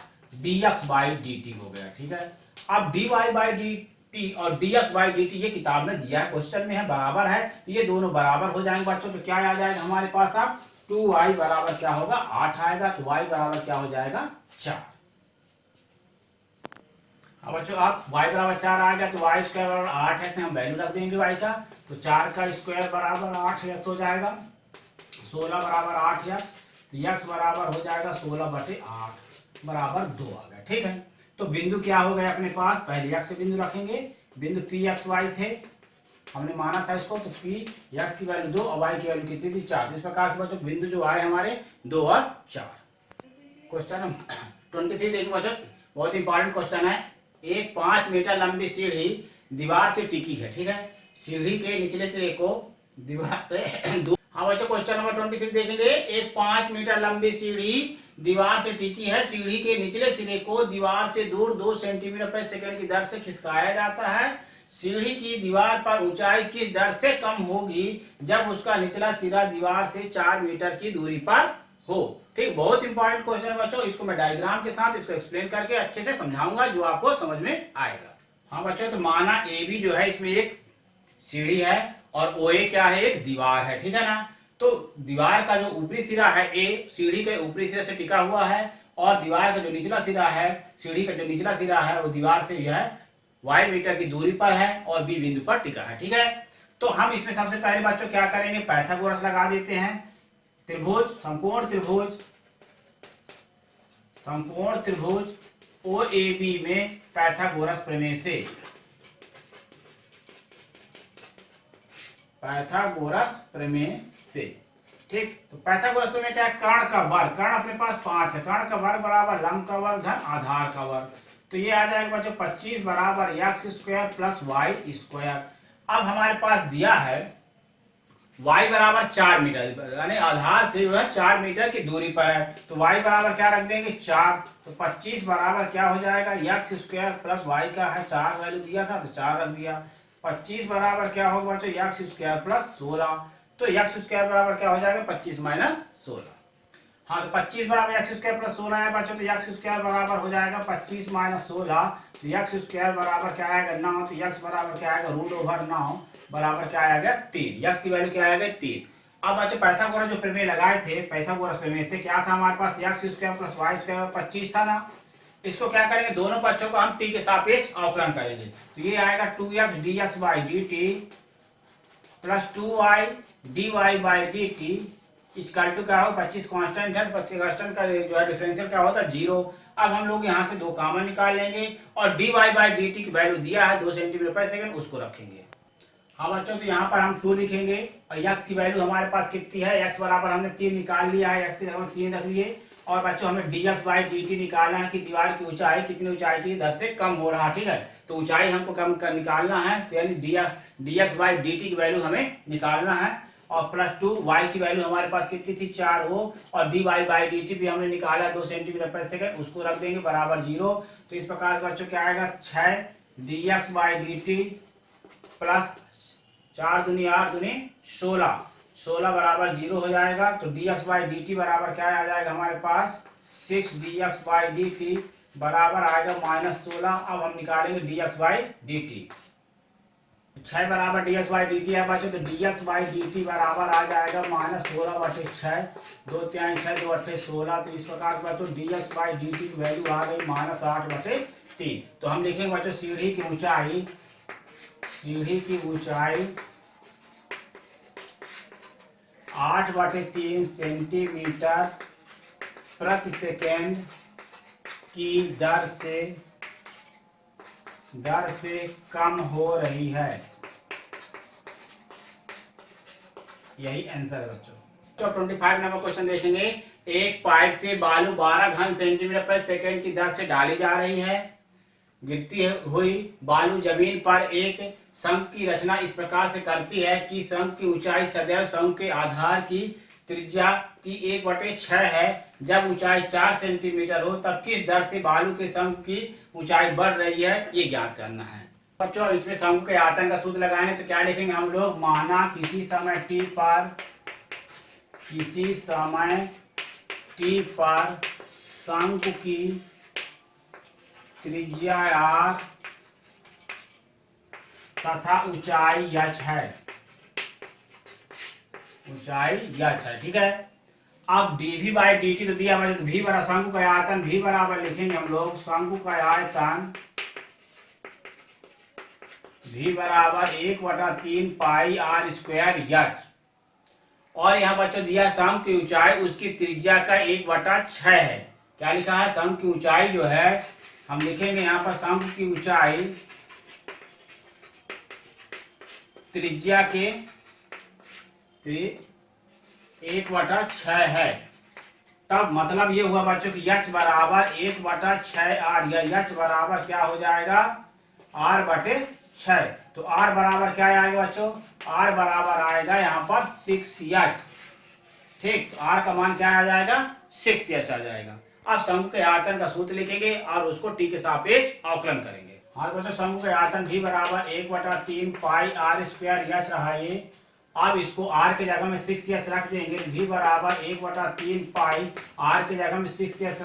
dx by dt हो गया। ठीक है, अब dy बाई dt और dx बाई dt ये किताब में दिया है, क्वेश्चन में है, बराबर है तो ये दोनों बराबर हो जाएंगे बच्चों। तो क्या आ जाएगा हमारे पास? अब 2y बराबर क्या होगा? 8 आएगा तो y बराबर क्या हो जाएगा? 4। अब बच्चों आप y बराबर 4 आ गया तो वाई स्क्वायर बराबर 8x हम वैल्यू रख देंगे y का। तो 4 का स्क्वायर बराबर 8x हो जाएगा, 16 बराबर 8x। तो x बराबर हो जाएगा 16/8 बराबर 2 आ गया। ठीक है, तो बिंदु क्या हो गया अपने पास? पहले x से बिंदु रखेंगे, बिंदु pxy थे, हमने माना था इसको। तो px की वैल्यू 2 और y की वैल्यू कितनी थी? 4। इस प्रकार से बच्चों बिंदु जो आए हमारे 2 और 4। क्वेश्चन नंबर 23 देखेंगे बच्चों, बहुत इंपॉर्टेंट क्वेश्चन है। एक 5 मीटर लंबी सीढ़ी दीवार से टिकी है। ठीक है, सीढ़ी के निचले सिरे को दीवार से दूर। हाँ बच्चों क्वेश्चन नंबर 23 देखेंगे। एक 5 मीटर लंबी सीढ़ी दीवार से टिकी है। सीढ़ी के निचले सिरे को दीवार से दूर 2 सेंटीमीटर प्रति सेकंड की दर से खिसकाया जाता है। सीढ़ी की दीवार पर ऊंचाई किस दर से कम होगी जब उसका निचला सिरा दीवार से 4 मीटर की दूरी पर हो? ठीक, बहुत इंपॉर्टेंट क्वेश्चन है बच्चों। इसको मैं डायग्राम के साथ इसको एक्सप्लेन करके अच्छे से समझाऊंगा जो आपको समझ में आएगा। हाँ बच्चों, तो माना ए बी जो है इसमें एक सीढ़ी है और ओ ए क्या है? एक दीवार है। ठीक है ना, तो दीवार का जो ऊपरी सिरा है ए सीढ़ी के ऊपरी सिरे से टिका हुआ है और दीवार का जो निचला सिरा है, सीढ़ी का जो निचला सिरा है वो दीवार से जो है y मीटर की दूरी पर है और बी बिंदु पर टिका है। ठीक है, तो हम इसमें सबसे पहले बच्चों क्या करेंगे? पाइथागोरस लगा देते हैं। त्रिभुज, समकोण त्रिभुज ओ ए बी में पाइथागोरस प्रमेय से, पाइथागोरस प्रमेय से। ठीक, तो पाइथागोरस प्रमेय क्या है? कर्ण का वर्ग, कर्ण अपने पास 5 है, कर्ण का वर्ग बराबर लंब का वर्ग धन आधार का वर्ग। तो ये आ जाएगा बच्चों 25 बराबर x square plus y square. अब हमारे पास दिया है y बराबर 4 मीटर, यानी आधार से जो है 4 मीटर की दूरी पर है। तो y बराबर क्या रख देंगे? 4। तो 25 बराबर क्या हो जाएगा? x स्क्वायर प्लस y का है 4 वैल्यू दिया था तो 4 रख दिया। 25 बराबर क्या होगा बच्चों? x square plus 16। तो x स्क्वायर बराबर क्या हो जाएगा? 25 माइनस 16। हाँ, तो 25 बराबर x स्क्वायर प्लस 16 है बच्चों। तो x स्क्वायर बराबर हो जाएगा 25 माइनस 16। तो x स्क्वायर बराबर क्या आएगा? 9। तो x बराबर क्या आएगा? √9 बराबर क्या आएगा? 3। x की वैल्यू क्या आएगा? 3। अब बच्चों पाइथागोरस जो प्रमेय लगाए थे, पाइथागोरस प्रमेय से क्या था हमारे पास? x square plus y square 25 था ना। इसको क्या करेंगे? दोनों पक्षों को हम t के सापेक्ष अवकलन करेंगे। तो ये आएगा 2x dx by dt plus 2y dy by dt equal to क्या हो? 25 कांस्टेंट है, 25 कांस्टेंट का जो है डिफरेंशियल क्या होता है? 0। अब हम लोग यहाँ से 2 कॉमन निकाल लेंगे और dy बाई dt की वैल्यू दिया है 2 सेंटीमीटर पर सेकंड, उसको रखेंगे। हाँ बच्चों, तो यहाँ पर हम 2 लिखेंगे और x की वैल्यू हमारे पास कितनी है? x बराबर हमने 3 निकाल लिया है, x की जगह 3 रख लिए। और बच्चों हमें dx बाई dt निकालना है कि दीवार की ऊंचाई कितनी ऊंचाई की दर से कम हो रहा है। ठीक है, तो ऊंचाई हमको कम कर निकालना है, तो यानी dx बाई dt की वैल्यू हमें निकालना है। और प्लस 2 y की वैल्यू हमारे पास कितनी थी? 4 हो। और dy बाई dt भी हमने निकाला 2 सेंटीमीटर पर सेकंड, उसको रख देंगे बराबर 0। तो इस प्रकार से बच्चों क्या आएगा? 6 dx बाई dt प्लस 4 दूनी 8 दूनी 16, 16 बराबर 0 हो जाएगा। तो dx बाई dt बराबर क्या आ जाएगा हमारे पास? 6 dx बाई dt बराबर आएगा -16। अब हम निकालेंगे dx बाई dt। 6 बराबर dx बाई dt है बच्चों, तो dx बाई dt बराबर आ जाएगा -16/6। 2 3 6 2 8 16। तो इस प्रकार से बच्चों dx बाई dt की वैल्यू आ गई -8/3। तो हम लिखेंगे बच्चों सीढ़ी की ऊंचाई 8/3 सेंटीमीटर प्रति सेकेंड की दर से कम हो रही है। यही आंसर है बच्चों। तो 25 नंबर क्वेश्चन देखेंगे। एक पाइप से बालू 12 घन सेंटीमीटर प्रति सेकेंड की दर से डाली जा रही है। गिरती हुई बालू जमीन पर एक शंख की रचना इस प्रकार से करती है कि शंख की ऊंचाई सदैव शंख के आधार की त्रिज्या की 1/6 है। जब ऊंचाई 4 सेंटीमीटर हो तब किस दर से बालू के शंख की ऊंचाई बढ़ रही है, ये ज्ञात करना है। बच्चों इसमें शंख के आयतन का सूत्र लगाएंगे तो क्या लिखेंगे हम लोग, माना किसी समय t पर शंख की त्रिज्या r तथा ऊंचाई h है। ठीक है। अब dv बाई dt तो दिया हुआ है, तो v बराबर शंकु का आयतन, v बराबर लिखेंगे हम लोग शंकु का आयतन v बराबर 1/3 पाई r स्क्वायर h। और यहाँ बच्चों दिया शंकु की ऊंचाई उसकी त्रिज्या का 1/6 है। क्या लिखा है, शंकु की ऊंचाई जो है हम लिखेंगे यहाँ पर शंकु की ऊंचाई त्रिज्या के 1/6 है। तब मतलब ये हुआ बच्चों कि h बराबर 1/6r, या h बराबर क्या हो जाएगा r/6। तो r बराबर क्या आएगा बच्चों, r बराबर आएगा यहाँ पर 6h। ठीक, तो r का मान क्या आ जाएगा, 6h आ जाएगा। अब शंकु के आयतन का सूत्र लिखेंगे और उसको t के सापेक्ष अवकलन करेंगे। हाँ बच्चों शंकु के आयतन v बराबर 1/3 पाई r स्क्वायर h रहा ये। अब इसको r के जगह में 6h रख देंगे। v बराबर 1/3 पाई r के जगह में 6h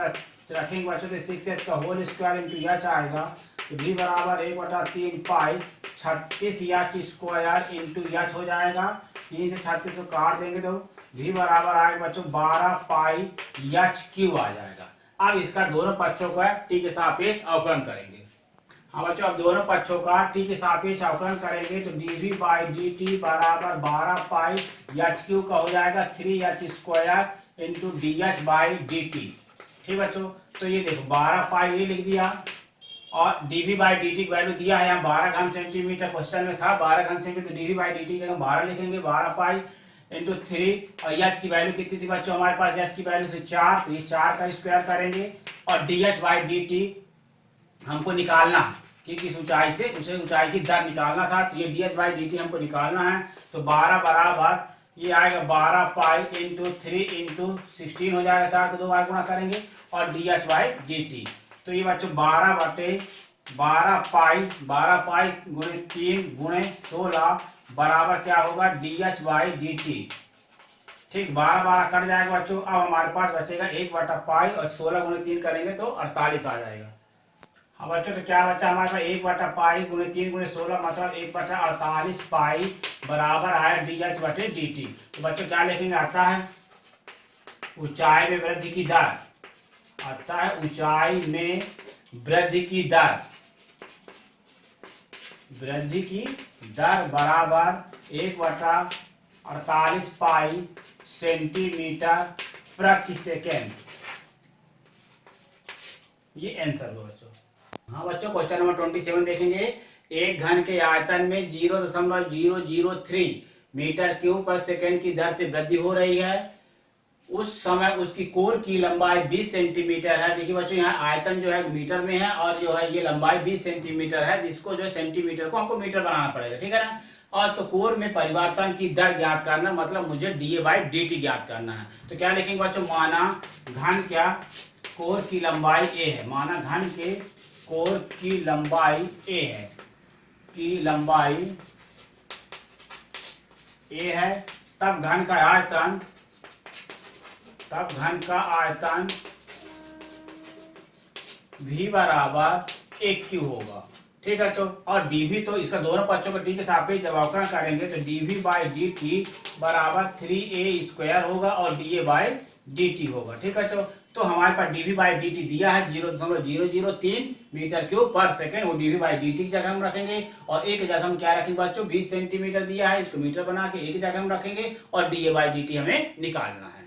रखेंगे बच्चों, तो 6h का होल स्क्वायर इंटू h आएगा। तो v बराबर 1/3 पाई 36h स्क्वायर इंटू h हो जाएगा। 3 से 36 को काट देंगे तो v बराबर आएगा बच्चों 12 पाई h³ आ जाएगा। अब इसका दोनों पक्षों का t के सापेक्ष अवकलन करेंगे। हाँ बच्चों अब दोनों पक्षों का t के सापेक्ष अवकलन करेंगे तो dv बाई dt बराबर 12 पाई h³ का हो जाएगा 3h square into dh by dt। ठीक बच्चों, तो ये देखो 12 पाई ये लिख दिया और dv बाई dt की वैल्यू दिया है यहाँ 12 घन सेंटीमीटर, क्वेश्चन में था 12 घन सेंटीमीटर, तो dv बाई dt की जगह 12 लिखेंगे, 12 पाई इंटू 3 और h की वैल्यू कितनी थी बच्चों हमारे पास, h की वैल्यू थी 4, तो ये 4 का स्क्वायर करेंगे। और dh बाई dt हमको निकालना कि किस ऊंचाई से उसे ऊंचाई की दर निकालना था, तो ये dh बाई dt हमको निकालना है। तो 12 बराबर ये आएगा 12 पाई इंटू 3 इंटू 16 हो जाएगा, 4 को 2 बार गुणा करेंगे और dh बाई dt। तो ये बच्चों 12 पाई गुणे 3 गुणे 16 बराबर क्या होगा dh बाई dt। ठीक, 12 कट जाएगा बच्चों। अब हमारे पास बचेगा 1/पाई और 16 गुणे 3 करेंगे तो 48 आ जाएगा। हाँ बच्चों तो क्या बचा हमारे पास 1/पाई गुणे 3 गुणे 16 मतलब 1/48 पाई बराबर आया dh बटे dt। तो बच्चों क्या लिखेंगे, आता है ऊंचाई में वृद्धि की दर, आता है ऊंचाई में वृद्धि की दर बराबर 1/48 पाई सेंटीमीटर प्रति सेकेंड। ये आंसर हो बच्चों। हाँ बच्चों क्वेश्चन नंबर 27 देखेंगे। एक घन के आयतन में 0.003 मीटर क्यूब पर सेकेंड की दर से वृद्धि हो रही है। उस समय उसकी कोर की लंबाई 20 सेंटीमीटर है। देखिए बच्चों यहाँ आयतन जो है मीटर में है और जो है ये लंबाई 20 सेंटीमीटर है, जिसको जो है सेंटीमीटर को हमको मीटर बनाना पड़ेगा, ठीक है ना। और तो कोर में परिवर्तन की दर ज्ञात करना, मतलब मुझे dA बाई dt ज्ञात करना है। तो क्या लिखेंगे बच्चों, माना घन क्या कोर की लंबाई a है, माना घन के कोर की लंबाई a है, की लंबाई a है, तब घन का आयतन v बराबर 1 क्यू होगा। ठीक है बच्चों। और dv तो इसका दोनों पक्षों को t के सापेक्ष जब अवकलन करेंगे तो dv बाई dt बराबर 3a स्क्वायर होगा और da बाई dt होगा। ठीक है बच्चों। तो हमारे पास dv बाई dt दिया है 0.003 मीटर क्यूब पर सेकेंड, वो dv बाई dt की जगह हम रखेंगे और एक जगह हम क्या रखेंगे बच्चों 20 सेंटीमीटर दिया है, इसको मीटर बना के एक जगह हम रखेंगे और da बाई dt हमें निकालना है।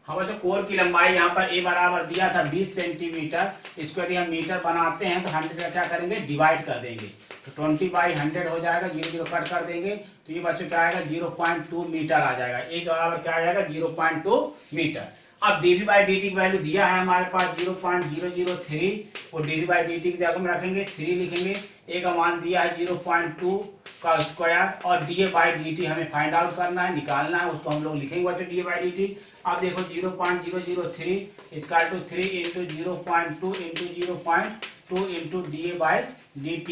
हाँ बच्चों, कोर की लंबाई यहाँ पर a बराबर दिया था 20 सेंटीमीटर, इसको यदि हम मीटर बनाते हैं तो 100 का क्या करेंगे डिवाइड कर देंगे, तो 20 बाई 100 हो जाएगा, 0 कट कर देंगे तो ये बच्चों क्या आएगा 0.2 मीटर आ जाएगा। a बराबर क्या आ जाएगा 0.2 मीटर। अब dv बाई dt की वैल्यू दिया है हमारे पास 0.003 और dv बाई dt की जगह हम रखेंगे 3 लिखेंगे, a का मान दिया है 0.2 का स्क्वायर और da बाई dt हमें फाइंड आउट करना है, निकालना है, उसको हम लोग लिखेंगे बच्चों da बाई dt। अब देखो 0.003 इसका two 3 into 0.2 into 0.2 into da by dt।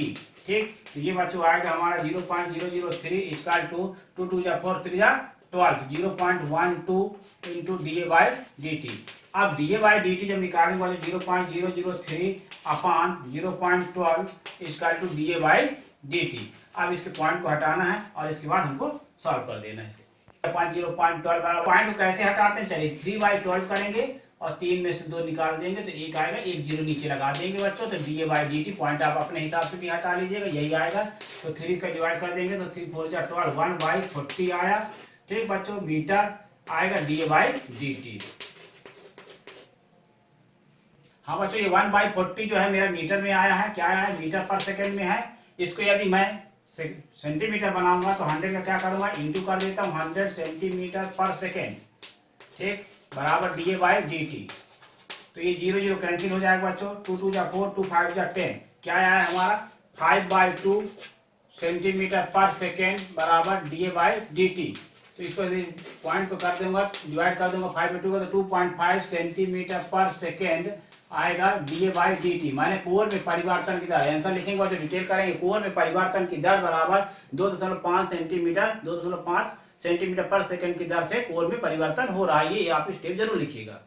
ठीक, तो ये बच्चों आएगा हमारा 0.003 इसका टू 2 2 जा 4 3 जा 12 0.12 इंटू da बाई dt। अब da बाई dt जब निकालेंगे बच्चों 0.003 अपान 0.12 इसका टू da बाई dt। अब इसके पॉइंट को हटाना है और इसके बाद हमको सॉल्व कर देना है। इसके 0.12 पॉइंट को कैसे हटाते हैं, चलिए 3/12 करेंगे और 3 में से 2 निकाल देंगे तो एक आएगा, एक जीरो नीचे लगा देंगे बच्चों, तो da बाई dt पॉइंट आप अपने हिसाब से भी हटा लीजिएगा, यही आएगा। तो 3 का डिवाइड कर देंगे तो 3 4 जा 12 1/40 आया। ठीक बच्चों, मीटर आएगा da बाई dt। हाँ बच्चों, ये 1/40 जो है मेरा मीटर में आया है, क्या आया है मीटर पर सेकेंड में है। इसको यदि मैं सेंटीमीटर बनाऊंगा तो 100 का क्या करूंगा इंटू कर देता हूँ 100 सेंटीमीटर पर सेकेंड, ठीक, बराबर da बाई dt। तो ये 0 0 कैंसिल हो जाएगा बच्चों, 2 2 जा 4 2 5 जा 10, क्या आया है हमारा 5/2 सेंटीमीटर पर सेकेंड बराबर da बाई dt। तो इसको पॉइंट को कर दूंगा डिवाइड कर दूंगा 5/2 का तो 2.5 सेंटीमीटर पर सेकेंड आएगा da बाई dt। माने कोण में परिवर्तन की दर, आंसर लिखेंगे और जो डिटेल करेंगे, कोण में परिवर्तन की दर बराबर 2.5 सेंटीमीटर 2.5 सेंटीमीटर पर सेकंड की दर से कोण में परिवर्तन हो रहा है। ये आप स्टेप जरूर लिखिएगा।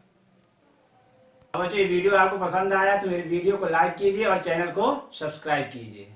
बच्चों, ये वीडियो आपको पसंद आया तो मेरे वीडियो को लाइक कीजिए और चैनल को सब्सक्राइब कीजिए।